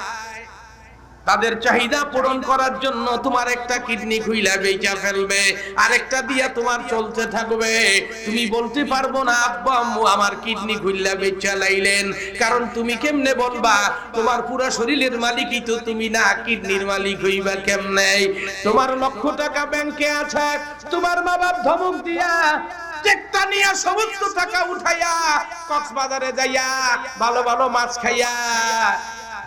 তাদের চাহিদা পূরণ করার জন্য তোমার একটা কিডনি খুইলা বেচা ফেলবে, আরেকটা দিয়া তোমার চলতে থাকবে। তুমি বলতে পারবো না আব্বা আম্মু আমার কিডনি খুইলা বেচা লাইলেন, কারণ তুমি কেমনে বলবা? তোমার পুরো শরীরের মালিকই তো তুমি না, কিডনির মালিক হইবা কেমনে? তোমার লক্ষ টাকা ব্যাংকে আছে, তোমার মা বাপ ধমক দিয়া চেকটা নিয়া সমস্ত টাকা উঠাইয়া কক্সবাজারে যাইয়া ভালো ভালো মাছ খাইয়া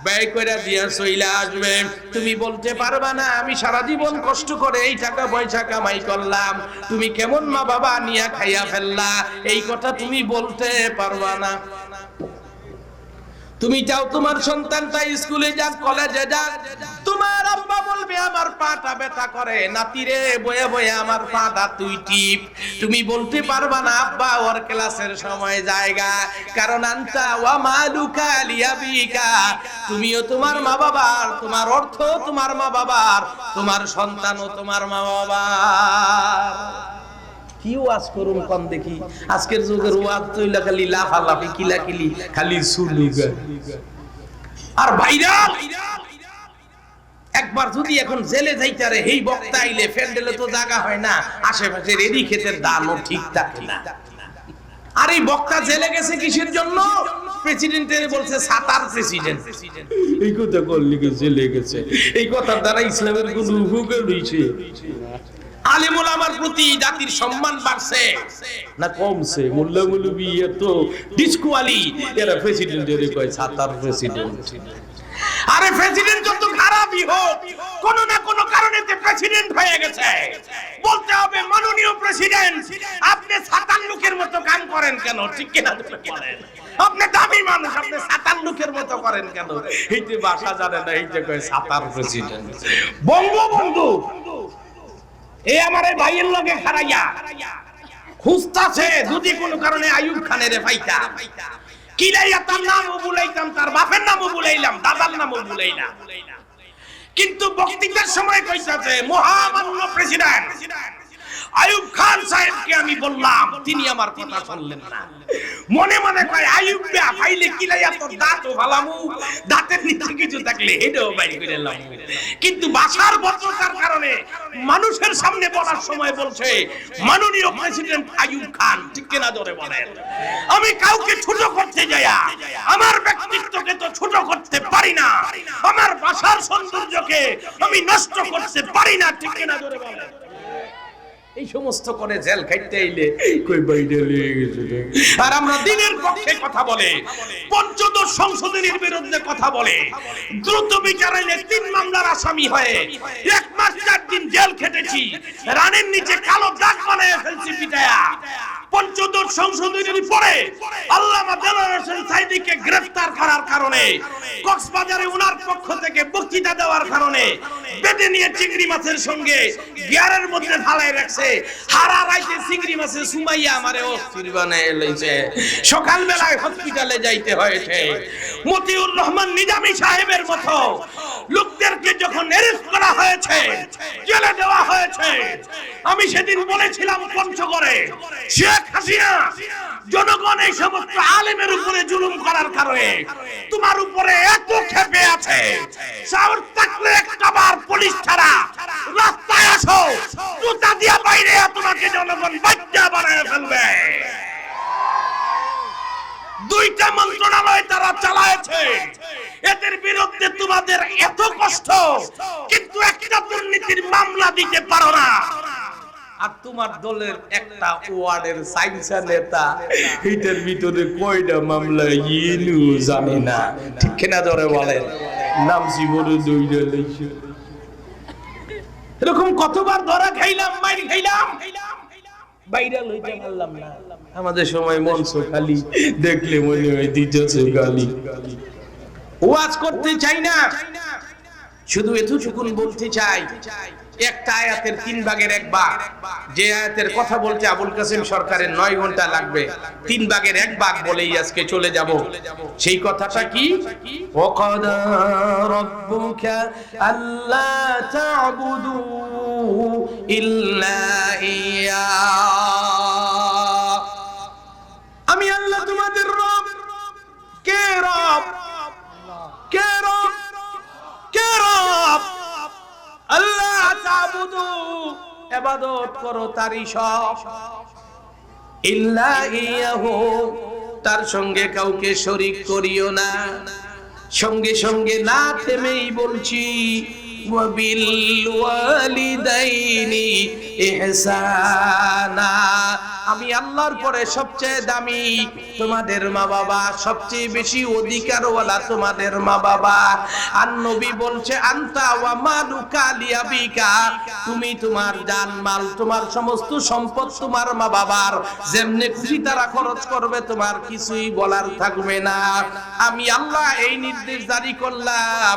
ব্যয় করে দিয়া চইলা আসবে। তুমি বলতে পারবা না আমি সারা জীবন কষ্ট করে এই টাকা পয়সা কামাই করলাম, তুমি কেমন মা বাবা নিয়া খাইয়া ফেললা, এই কথা তুমি বলতে পারবা না। তুমি চাও তোমার সন্তানটা স্কুলে যাক, কলেজে যাক, তোমার আব্বা বলবে আমার পাটা ব্যথা করে, নাতিরে বয়ে বয়ে আমার পাটা তুই টিপ। তুমি বলতে পারবা না আব্বা ওর ক্লাসের সময় জায়গা, কারণ আনতা ওয়া মালুকা লিয়াবিকা, তুমিও তোমার মা বাবার, তোমার অর্থ তোমার মা বাবার, তোমার সন্তানও তোমার মা বাবার। কি ওয়াজ করুন কম দেখি, আজকের যুগের ওয়াজ তৈলা খালি লাফালাফি কিলাকিলি খালি সুলুগা আর ভাইরাল। একবার যদি এখন জেলে যাইতারে এই বক্তা আইলে প্যান্ডেলে তো জায়গা হয় না, আশেপাশের এদি ক্ষেতের দামও ঠিক থাকে না। আর এই বক্তা জেলে গেছে কিসের জন্য? প্রেসিডেন্টের বলছে সাতার প্রেসিডেন্ট, এই কথা করলি জেলে গেছে, এই কথার দ্বারা ইসলামের কোন উপকার হইছে? আলেম ওলামার প্রতি জাতির সম্মান বাড়ছে না কমছে? মোল্লা মৌলবি এত ডিসকোয়ালি, এরা প্রেসিডেন্টের কয় সাতার প্রেসিডেন্ট। আরে প্রেসিডেন্ট যত খারাপই হোক, কোন না কোন কারণে প্রেসিডেন্ট হয়ে গেছে, বলতে হবে মাননীয় প্রেসিডেন্ট আপনি সাতার লোকের মতো কাম করেন কেন? ঠিক কিনা বলেন? আপনি দামি মানুষ, আপনি সাতার লোকের মতো করেন কেন? এইতে ভাষা জানে না, এইটা কয় সাতার প্রেসিডেন্ট। বঙ্গবন্ধু এই আমার ভাইয়ের লগে খারাইয়া খুঁজতাছে যদি কোনো কারণে আইয়ুব খানের পাইতা, কিলাইয়া তার নামও বুলাইতাম, তার বাপের নামও বুলাইলাম, দাদার নামও বুলাইলাম, কিন্তু বক্তৃতার সময় কইতাছে মহামান্য প্রেসিডেন্ট আইয়ুব খান সাহেবকে আমি বললাম, তিনি আমার কথা শুনলেন না। মনে মনে কয় আইয়ুব বে ফাইলে কিলাইয়া তোর দাঁতও ভালামু, দাঁতের নিচে কিছু থাকলে এটাও বাইর করে লাম, কিন্তু ভাষার ভদ্রতার কারণে মানুষের সামনে বলার সময় বলছে মাননীয় প্রেসিডেন্ট আইয়ুব খান। ঠিক কিনা জোরে বলেন? আমি কাউকে ছোট করতে যাইয়া আমার ব্যক্তিত্বকে তো ছোট করতে পারি না, আমার ভাষার সৌন্দর্যকে আমি নষ্ট করতে পারি না। ঠিক কিনা জোরে বলেন? এই সমস্ত করে জেল খাইতে আইলে কই বাইরে লেগে গেছে। আর আমরা দিনের পক্ষে কথা বলে, পঞ্চদশ সংশোধনীর বিরুদ্ধে কথা বলে, দ্রুত বিচারাইলে 3 মামলার আসামি হয়ে 1 মাস 4 দিন জেল খেটেছি, রানের নিচে কালো দাগ বানায় ফেলছি পিটায়া। পঞ্চদশ সংশোধনীর পরে আল্লামা দেলোয়ার হোসেন সাঈদীকে গ্রেফতার করার কারণে, কক্সবাজারে ওনার পক্ষ থেকে বক্তৃতা দেওয়ার কারণে বেঁধে নিয়ে চিংড়ি মাছের সঙ্গে গিয়ারের মধ্যে ফালায় রাখছে। হারা রাইতে চিংড়ি মাছে সুমাইয়া আমারে অস্থির বানায় লইছে, সকাল বেলায় হসপিটালে যাইতে হয়েছে। মতিউর রহমান নিজামী সাহেবের মতো লোকদেরকে যখন অ্যারেস্ট করা হয়েছে, জেলে দেওয়া হয়েছে, আমি সেদিন বলেছিলাম পঞ্চগড়ে শেখ হাসিনা জনগণ এই সমস্ত আলেমের উপরে জুলুম করার কারণে তোমার উপরে এত ক্ষেপে আছে, সাহস থাকলে একটাবার পুলিশ ছাড়া রাস্তায় আসো, জুতা দিয়া বাইরে তোমাকে জনগণ বাচ্চা বানায় ফেলবে। 2টা মন্ত্রণালয় তারা চালায়েছে, এদের বিরুদ্ধে তোমাদের এত কষ্ট, কিন্তু একটা দুর্নীতির মামলা দিতে পারো না। আর তোমার দলের একটা ওয়ার্ডের সাইন্সা নেতা, এটার ভিতরে কয়টা মামলা ইনু জানে না। ঠিক কিনা ধরে বলেন? নাম জীবনে 2টা লেখছে। এরকম কতবার ধরা খাইলাম, মাইর খাইলাম, বাইরে লইতে পারলাম না। আমাদের সময় মঞ্চ খালি দেখলে মনে হয় দিতেছে গালি। ওয়াজ করতে চাই না, শুধু এতটুকুন বলতে চাই, একটা আয়াতের 3 ভাগের 1 ভাগ, যে আয়াতের কথা বলতে আবুল কাসেম সরকারের 9 ঘন্টা লাগবে, 3 ভাগের 1 ভাগ বলেই আজকে চলে যাব। সেই কথাটা কি? ওয়াকাদা রাব্বুকা আল্লা তা'বুদু ইল্লা ইয়া, আমি আল্লাহ তোমাদের রব। কে রব? কে রব? কে রব? আল্লাহ তা'বুদু, ইবাদত করো তারই সব, ইল্লা ইয়াহু, তার সঙ্গে কাউকে শরীক করিও না। সঙ্গে সঙ্গে না থেমেই বলছি, ওয়া বিল ওয়ালিদাইনি ইহসানা, আমি আল্লাহর পরে সবচেয়ে দামি তোমাদের মা বাবা, সবচেয়ে বেশি অধিকারওয়ালা তোমাদের মা বাবা। আর নবী বলছে আনতা ওয়া মালুকা লিয়াবিকা, তুমি তোমার জান মাল তোমার সমস্ত সম্পদ তোমার মা বাবার, যেমনে খুশি তারা খরচ করবে, তোমার কিছুই বলার থাকবে না। আমি আল্লাহ এই নির্দেশ জারি করলাম,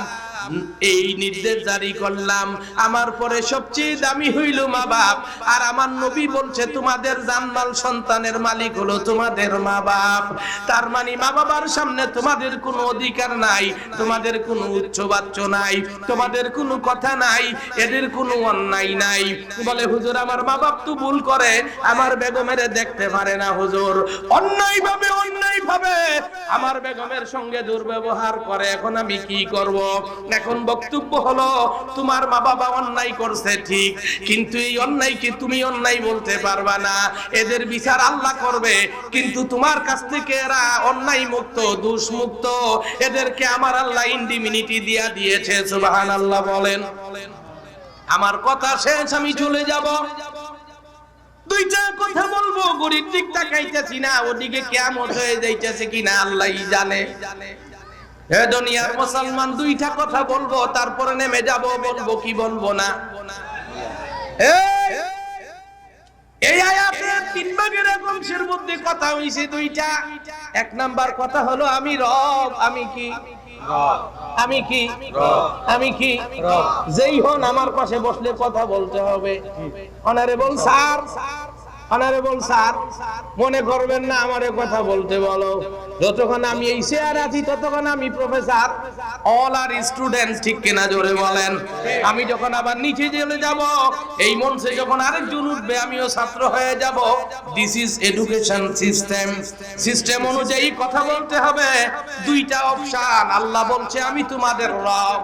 এই নির্দেশ জারি করলাম, আমার পরে সবচেয়ে দামি হইল মা বাপ। আর আমার নবী বলছে তোমাদের জানমাল সন্তানের মালিক হলো তোমাদের মা বাপ। তার মানে মা বাবার সামনে তোমাদের কোনো অধিকার নাই, তোমাদের কোনো উচ্চবাচ্য নাই, তোমাদের কোনো কথা নাই, এদের কোনো অন্যায় নাই। বলে হুজুর আমার মা বাপ তো ভুল করে, আমার বেগমের দেখতে পারে না হুজুর, অন্যায় ভাবে আমার বেগমের সঙ্গে দুর্ব্যবহার করে, এখন আমি কি করব? এখন বক্তব্য হলো তোমার মা বাবা অন্যায় করছে ঠিক, কিন্তু এই অন্যায়কে তুমি অন্যায় বলতে পারবা না, এদের বিচার আল্লাহ করবে। কিন্তু তোমার কাছ থেকে এরা অন্যায় মুক্ত, দোষ মুক্ত, এদেরকে আমার আল্লাহ ইন্ডিমিনিটি দিয়া দিয়েছে। সুবহানাল্লাহ বলেন। আমার কথা শেষ, আমি চলে যাব। দুইটা কথা বলবো, গরিব দিক তাকাইতেছি না, ওদিকে কিয়ামত হয়ে যাইতেছে কিনা আল্লাহই জানে। হে দুনিয়ার মুসলমান, দুইটা কথা বলবো, তারপরে নেমে যাব। বলবো কি বলবো না? এই আয়াতের তিন ভাগের অংশের মধ্যে কথা হইছে দুইটা। এক নাম্বার কথা হলো আমি রব। আমি কি রব? আমি কি রব? আমি কি রব? যেই হন আমার পাশে বসলে কথা বলতে হবে। অনারেবল স্যার, অনারেবল স্যার, মনে করবেন না আমারে কথা বলতে বলো। যতক্ষণ আমি এই চেয়ার আছি ততক্ষণ আমি প্রফেসর, অল আর স্টুডেন্ট, ঠিক কিনা জোরে বলেন। আমি যখন আবার নিচে চলে যাব, এই মঞ্চে যখন আরেকজন উঠবে, আমিও ছাত্র হয়ে যাব। This is education system. System অনুযায়ী কথা বলতে হবে। দুইটা অপশন। আল্লাহ বলছে আমি তোমাদের রব,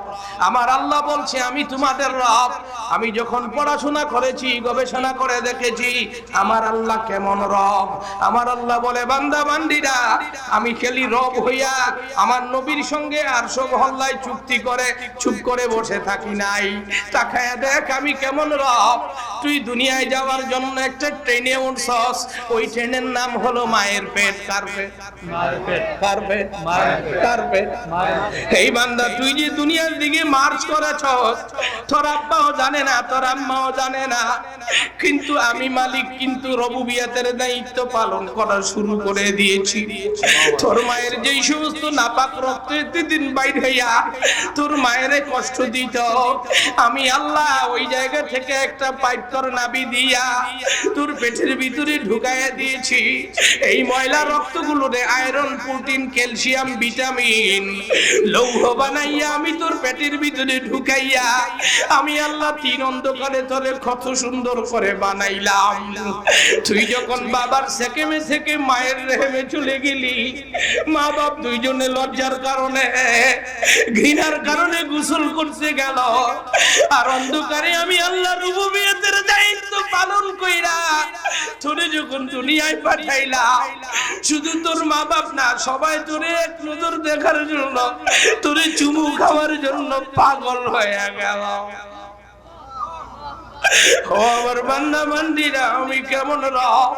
আমার আল্লাহ বলছে আমি তোমাদের রব। আমি যখন পড়াশোনা করেছি, গবেষণা করে দেখেছি আমার আল্লাহ কেমন রব। আমার আল্লাহ বলে বান্দা বান্দিরা, আমি খেলি রব হইয়া আমার নবীর সঙ্গে আর সব হল্লায় চুক্তি করে চুপ করে বসে থাকি নাই। তাকায়া দেখ আমি কেমন রব। তুই দুনিয়ায় যাওয়ার জন্য একটা ট্রেনে উঠছস, ওই ট্রেনের নাম হলো মায়ের পেট। কার পেট? মায়ের পেট। কার পেট? মায়ের পেট। কার পেট? মায়ের পেট। এই বান্দা, তুই যে দুনিয়ার দিকে মার্চ করেছস, তোর আব্বাও জানে না, তোর আম্মাও জানে না, কিন্তু আমি মালিক কিন্তু রবুবিয়াতের দায়িত্ব পালন করা শুরু করে দিয়েছি। তোর মায়ের যেই সমস্ত নাপাক রক্ত দিন বাইর হইয়া তোর মায়ের কষ্ট দিত, আমি আল্লাহ ওই জায়গা থেকে একটা পাইপ তোর নাভি দিয়া তোর পেটের ভিতরে ঢুকাইয়া দিয়েছি। এই ময়লা রক্তগুলোরে আয়রন, প্রোটিন, ক্যালসিয়াম, ভিটামিন, লৌহ বানাইয়া আমি তোর পেটের ভিতরে ঢুকাইয়া আমি আল্লাহ তিন অন্ধকারে তোরে কত সুন্দর করে বানাইলাম। তুই যখন বাবার সেকেমে থেকে মায়ের রেহেমে চলে গেলি, মা বাপ দুইজনে লজ্জার কারণে, ঘৃণার কারণে গোসল করতে গেল। আর অন্ধকারে আমি আল্লাহ রুবুবিয়তের দায়িত্ব পালন কইরা তোরে যখন দুনিয়ায় পাঠাইলাম, শুধু তোর মা বাপ না, সবাই তোরে এক নজর দেখার জন্য, তোরে চুমু খাওয়ার জন্য পাগল হয়ে গেল। ও আমার বান্দা বান্দিরা, আমি কেমন রব,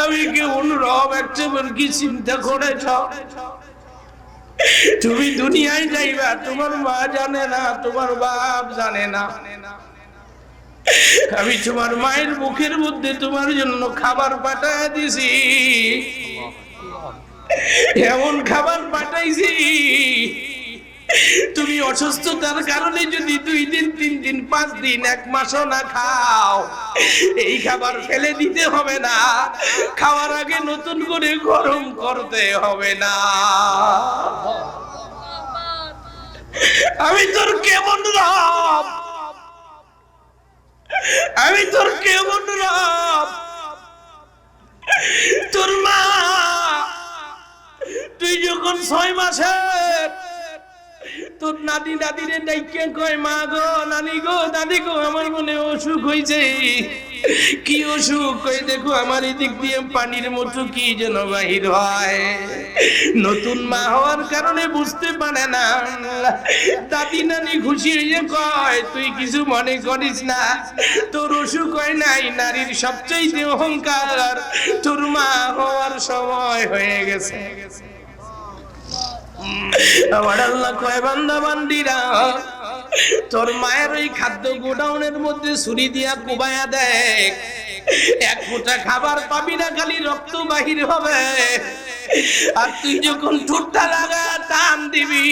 আমি কেমন রব একবার কি চিন্তা করেছ? তুমি দুনিয়ায় যাইবা, তোমার মা জানে না, তোমার বাপ জানে না, আমি তোমার মায়ের মুখের মধ্যে তোমার জন্য খাবার পাঠায় দিছি, এমন খাবার পাঠাইছি তুমি অসুস্থতার কারণে যদি 2 দিন 3 দিন 5 দিন 1 মাসও না খাও, এই খাবার ফেলে দিতে হবে না, খাওয়ার আগে নতুন করে গরম করতে হবে না। আমি তোর কেমন রব, আমি তোর কেমন রব। তোর মা তুই যখন 6 মাসের, তোর নাতি নাতিরে ডাইকে কয় মা গো, নানি গো, দাদি গো, আমার মনে অসুখ হয়েছে, কি অসুখ, কই দেখো আমার এদিক দিয়ে পানির মতো কি যেন বাহির হয়। নতুন মা হওয়ার কারণে বুঝতে পারে না। দাদি নানি খুশি হয়ে কয় তুই কিছু মনে করিস না, তোর অসুখ হয় নাই, নারীর সবচেয়ে অহংকার, তোর মা হওয়ার সময় হয়ে গেছে। আমার আল্লাহ কয় বান্দা বান্দিরা, তোর মায়ের ওই খাদ্য গোডাউনের মধ্যে ছুরি দিয়া কুবায়া দেখ, এক ফোঁটা খাবার পাবি না, খালি রক্ত বাহির হবে। আর তুই যখন ঠোঁটটা লাগা টান দিবি,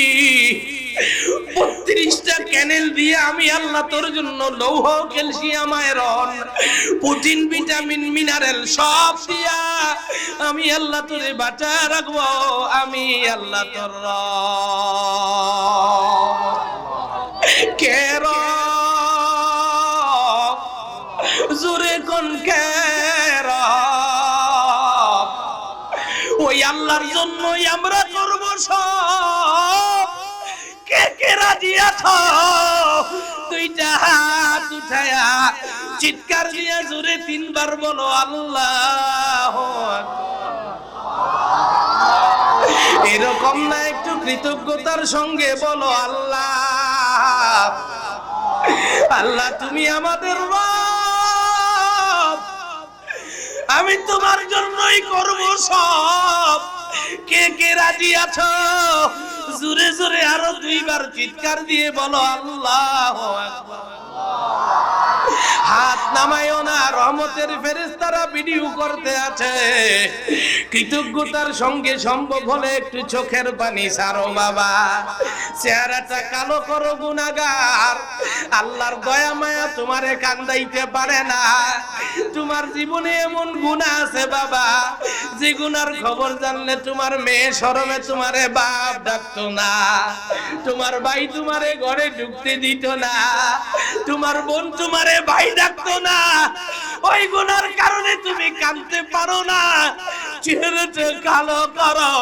32টা ক্যানেল দিয়ে আমি আল্লাহ তোর জন্য লৌহ, calcium, iron, protein, vitamin, mineral সব দিয়া আমি আল্লাহ তোরে বাঁচা রাখবো। আমি আল্লাহ তোর কে রব, জোরে কোন কে রব। ওই আল্লাহর জন্যই আমরা করব সব। কে কে রাজি আছো? দুইটা হাত উঠায়া চিৎকার দিয়া জোরে 3 বার বলো আল্লাহু আকবার। এরকম না, একটু কৃতজ্ঞতার সঙ্গে বলো আল্লাহ, আল্লাহ তুমি আমাদের রব, আমি তোমার জন্যই করব সব। কে কে রাজি আছো? জোরে জোরে আরো 2 বার চিৎকার দিয়ে বলো আল্লাহু আকবার। হাত নামায়ও না, রহমতের ফেরেশতারা ভিডিও করতে আছে। কৃতজ্ঞতার সঙ্গে সম্ভব হলে একটু চোখের পানি ছাড়ো বাবা, চেহারাটা কালো করো গুনাহগার। আল্লাহর দয়া মায়া তোমারে কান্দাইতে পারে না। তোমার জীবনে এমন গুনাহ আছে বাবা, যে গুনার খবর জানলে তোমার মেয়ে শরমে তোমারে বাপ ডাকতো না, তোমার ভাই তোমারে ঘরে ঢুকতে দিত না, তোমার বোন তোমারে ভাই ডাকতো না। ওই গুনার কারণে তুমি কাঁদতে পারো না। চেহারাটা কালো করো,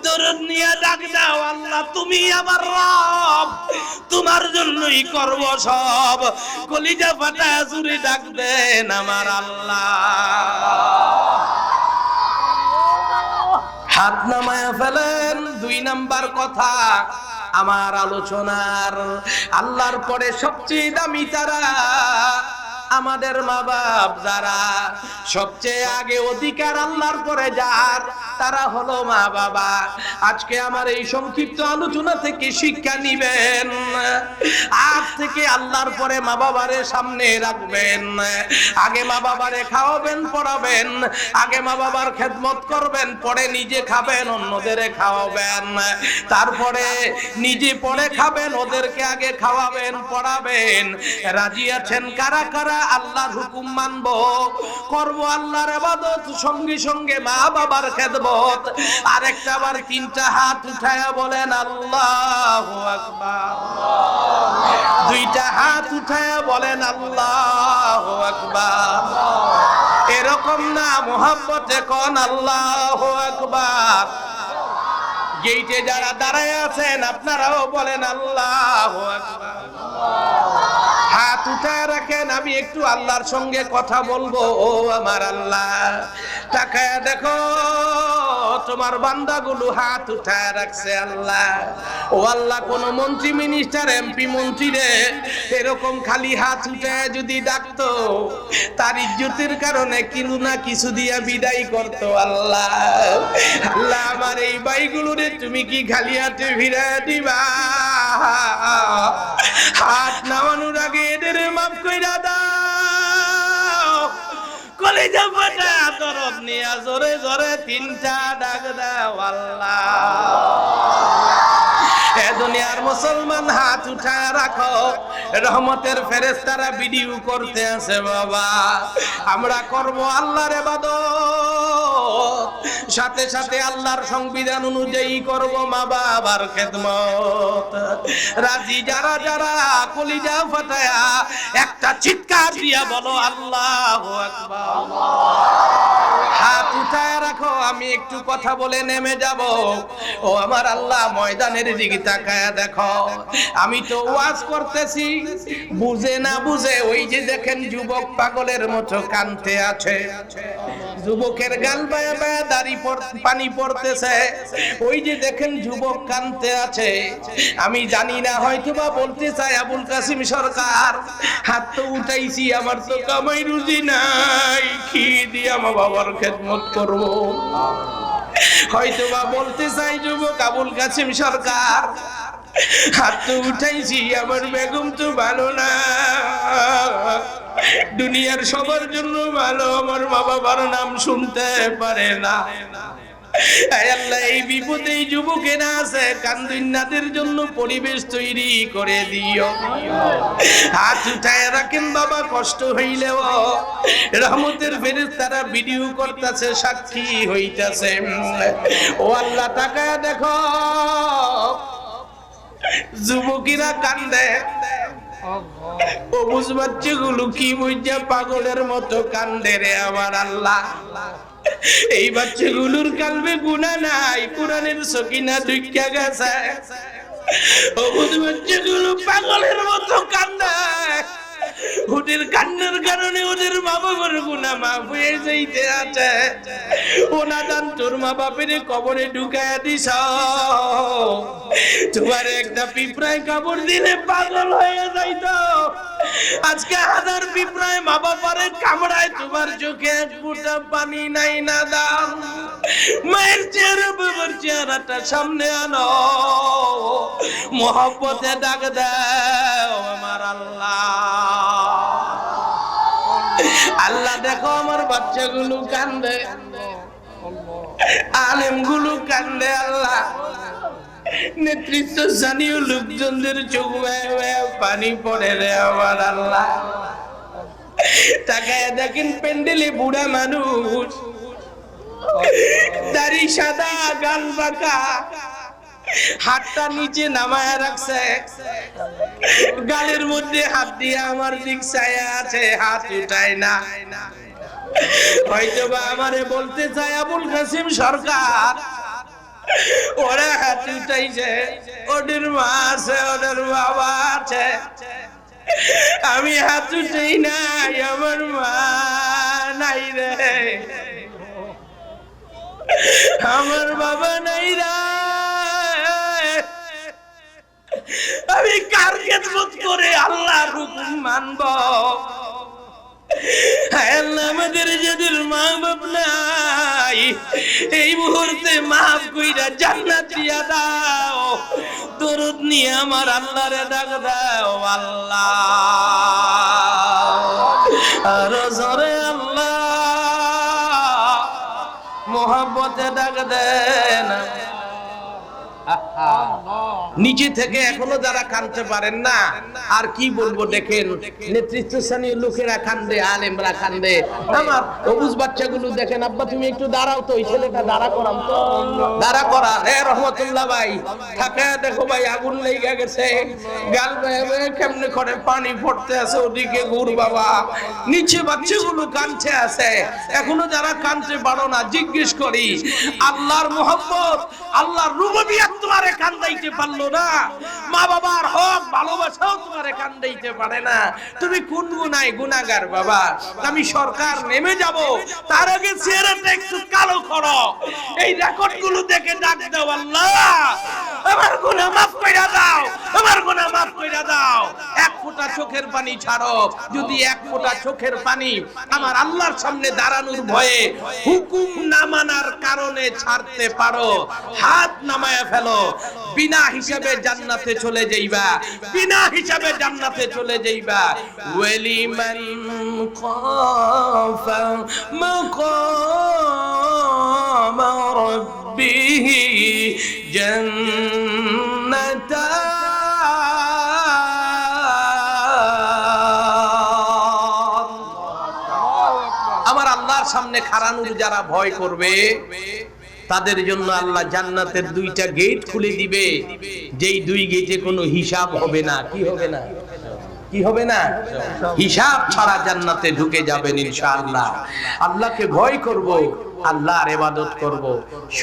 দরদ নিয়ে ডাক দাও আল্লাহ তুমি আমার রব, তোমার জন্যই করব সব। কলিজা ফাটা জুড়ে ডাক দেন আমার আল্লাহ। হাত নামায়া ফেলেন। 2 নাম্বার কথা আমার আলোচনার, আল্লাহর পরে সবচেয়ে দামি তারা আমাদের মা বাপ। যারা সবচেয়ে আগে অধিকার আল্লাহর পরে যার, তারা হলো মা বাবা। আজকে আমার এই সংক্ষিপ্ত আলোচনা থেকে শিক্ষা নিবেন, আজ থেকে আল্লাহর পরে মা বাবারে সামনে রাখবেন। আগে মা বাবারে খাওয়াবেন, পড়াবেন, আগে মা বাবার খেদমত করবেন, পরে নিজে খাবেন, অন্যদের খাওয়াবেন, তারপরে নিজে পরে খাবেন, ওদেরকে আগে খাওয়াবেন, পড়াবেন। রাজি আছেন কারা কারা আল্লাহর হুকুম মানবো, করবো আল্লাহর ইবাদত, সঙ্গে সঙ্গে মা বাবার খেদমত? আরেকটা বার 3টা হাত উঠায়া বলেন আল্লাহু আকবার। 2টা হাত উঠায়া বলেন আল্লাহু আকবার। এরকম না, মোহাব্বতে কোন আল্লাহু আকবার। গেইটে যারা দাঁড়ায় আছেন আপনারাও বলেন আল্লাহু আকবার। হাত উঠায় রাখেন, আমি একটু আল্লাহর সঙ্গে কথা বলবো। ও আমার আল্লাহ, তাকায়া দেখো তোমার বান্দাগুলো হাত উঠায় রাখছে আল্লাহ। ও আল্লাহ, কোন মন্ত্রী, মিনিস্টার, এমপি, মন্ত্রী রে এরকম খালি হাত উঠায় যদি ডাকতো, তার ইজ্জতের কারণে কিলু না কিছু দিয়া বিদায় করতো আল্লাহ। আল্লাহ, আমার এই ভাইগুলো রে তুমি কি খালি হাতে ফিরায় দিবা? হাত নামানোর আগে এদের মাফ কইরা দাও। কলিজা ফাটা দরদ নিয়া জোরে জোরে 3টা ডাক দাও আল্লাহ। এ দুনিয়ার মুসলমান হাত উঠায় রাখো, রহমতের ফেরেশতারা ভিডিও করতে আছে বাবা। আমরা করব আল্লাহর ইবাদত, সাথে সাথে আল্লাহর সংবিধান অনুযায়ী করব মা বাবার খেদমত। রাজি যারা যারা কলিজা ফাটায়া একটা চিৎকার দিয়া বলো আল্লাহু আকবার। হাত উঠায় রাখো, আমি একটু কথা বলে নেমে যাব। ও আমার আল্লাহ, ময়দানের দিকে তাকায়া দেখো, আমি তো ওয়াজ করতেছি, বুঝে না বুঝে ওই যে দেখেন যুবক পাগলের মতো কাঁদতে আছে, যুবকের গাল বায়া বায়া দাড়ি পানি পড়তেছে, ওই যে দেখেন যুবক কাঁদতে আছে। আমি জানি না, হয়তো বা বলতে চাই আবুল কাসিম সরকার, হাত তো উঠাইছি, আমার তো কামাই রুজি নাই, কি দিয়ে আমার বাবার খেদমত করব। হয়তো বা বলতে চাই যুবক আবুল কাসিম সরকার, হাত তো উঠাইছি, আমার বেগম তো ভালো না, দুনিয়ার সবার জন্য ভালো, আমার মা বাবার নাম শুনতে পারে না। আল্লাহ, এই বিপদে এই যুবকেরা আছে, কান্দুন্নাদের জন্য পরিবেশ তৈরি করে দিও। হাত উঠায় রাখেন বাবা, কষ্ট হইলেও রহমতের ফেরেশতারা ভিডিও করতেছে, সাক্ষী হইতাছে। ও আল্লাহ, তাকায় দেখো, যুবকেরা কান্দে, ও বুঝ বাচ্চাগুলো কি বুঝা পাগলের মতো কান্দে রে আমার আল্লাহ। এই বাচ্চাগুলোর কালবে গুনাহ নাই, কোরআনের সকিনা ঢুইকা গেছে। ও বুঝ বাচ্চাগুলো পাগলের মতো কান্দে, ওদের কান্নার কারণে ওদের মা বাবার গুনাহ মাফ হয়ে যাইতে আছে। ও নাদান, তোর মা বাপের কবরে ঢুকায়া দিছ, তোমার একটা পিঁপড়ায় কাপড় দিলে পাগল হয়ে যাইতো, আজকে হাজার পিঁপড়ায় মা বাবারে কামড়ায়, তোমার চোখে এক ফোঁটা পানি নাই। নাদান, মায়ের চেহারা বাবার চেহারাটা সামনে আনো, মোহব্বতে ডাক দাও আমার আল্লাহ। আল্লাহ দেখো, আমার বাচ্চাগুলো কান্দে, আলেমগুলো কান্দে, আল্লাহ নেতৃত্ব স্থানীয় লোকজনদের চোখ পানি পড়ে রে আমার আল্লাহ। তাকায় দেখেন প্যান্ডেলে বুড়া মানুষ, দাড়ি সাদা, গাল বাঁকা, হাতটা নিচে নামায় রাখছে, গালের মধ্যে হাত দিয়ে আমার দিক চায়া আছে, হাত উঠায় না। হয়তো বা আমারে বলতে চায় আবুল কাসিম সরকার, ওরা হাত উঠাইছে, ওদের মা আছে, ওদের বাবা আছে, আমি হাত উঠাই নাই, আমার মা নাই রে, আমার বাবা নাই রে, আমি কার খেদমত করে আল্লাহর হুকুম মানব? আমাদের যাদের মা বাপ নাই, এই মুহূর্তে মাফ কইরা জান্নাত দিয়া দাও, দরুদ নিয়ে আমার আল্লাহরে ডাক দাও। আল্লাহ, আর জোরে আল্লাহ, মোহাব্বতে ডাক দেন। নিচে থেকে এখনো যারা কাঁদতে পারেন না, আর কি বলবো, দেখেন নেতৃত্বস্থানীয় লোকেরা কান্দে, আলেমরা কান্দে, আমার অবুঝ বাচ্চাগুলো দেখেন, আব্বা তুমি একটু দাঁড়াও তো, ওই ছেলেটা দাঁড়া করাম তো, দাঁড়া করা। রহমতুল্লাহ ভাই, থাকে দেখো ভাই, আগুন লেগে গেছে, গাল কেমনে করে পানি পড়তে আছে, ওদিকে ঘুর বাবা, নিচে বাচ্চাগুলো কাঁদতে আছে। এখনো যারা কাঁদতে পারো না, জিজ্ঞেস করি, আল্লাহর মোহাব্বত, আল্লাহর রুবুবিয়ত তোমারে কান্দাইতে পারলো না, মা বাবার হক ভালোবাসাও তোমারে কান্দাইতে পারে না, তুমি কোন গুনায় গুনাহগার বাবা। আমি সরকার নেমে যাব, তার আগে চেহারাটা একটু কালো করো, এই রেকর্ডগুলো দেখে ডাক দাও, আল্লাহ আমার গুনাহ মাফ কইরা দাও, আমার গুনাহ মাফ কইরা দাও। এক ফোঁটা চোখের পানি ছাড়ো, যদি এক ফোঁটা চোখের পানি আমার আল্লাহর সামনে দাঁড়ানোর ভয়ে, হুকুম না মানার কারণে ছাড়তে পারো, হাত নামায়া ফেলো, বিনা হিসাবে জান্নাতে চলে যাইবা, বিনা হিসাবে জান্নাতে চলে যাইবা। ওয়ালিমান খাফা মাকাম রাব্বিহি জান্নাতান। আমার আল্লাহর সামনে খাড়ানোর যারা ভয় করবে, তাদের জন্য আল্লাহ জান্নাতের দুইটা গেট খুলে দিবে, যেই দুই গেটে কোনো হিসাব হবে না। কি হবে না? কি হবে না? হিসাব ছাড়া জান্নাতে ঢুকে যাবেন ইনশাআল্লাহ। আল্লাহকে ভয় করব, আল্লাহর ইবাদত করব।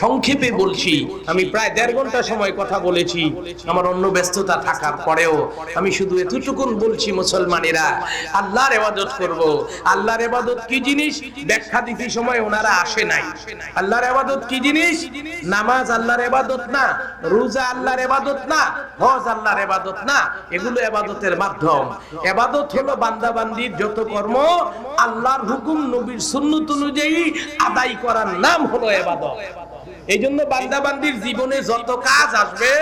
সংক্ষেপে বলছি, আমি প্রায় 1.5 ঘন্টা সময় কথা বলেছি, আমার অন্য ব্যস্ততা থাকার পরেও আমি শুধু এতটুকুন বলছি, মুসলমানেরা আল্লাহর ইবাদত করব। আল্লাহর ইবাদত কি জিনিস ব্যাখ্যা দিতে সময় ওনারা আসে নাই। আল্লাহর ইবাদত কি জিনিস? নামাজ আল্লাহর ইবাদত না, রোজা আল্লাহর ইবাদত না, হজ আল্লাহর ইবাদত না, এগুলো ইবাদতের মাধ্যম। ইবাদত হলো বান্দা বান্দির যত কর্ম আল্লাহর হুকুম নবীর সুন্নাত অনুযায়ী আদায় করার নাম হলো ইবাদত। এই জন্য বান্দা বান্দির জীবনে যত কাজ আসবে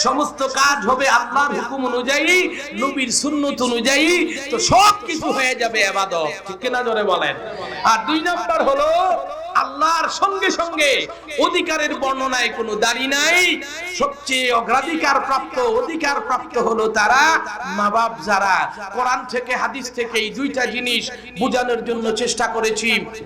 সমস্ত কাজ হবে আল্লাহর হুকুম অনুযায়ী, নবীর সুন্নাত অনুযায়ী, তো সব কিছু হয়ে যাবে ইবাদত। ঠিক কিনা জোরে বলেন। আর 2 নাম্বার হলো আল্লাহর সঙ্গে সঙ্গে অধিকারের বর্ণনায় কোনো দাড়ি নাই। সবচেয়ে অগ্রাধিকার প্রাপ্ত অধিকার প্রাপ্ত হলো তারা মা বাপ যারা। কোরআন থেকে হাদিস থেকে এই 2টা জিনিস বোঝানোর জন্য চেষ্টা করেছি।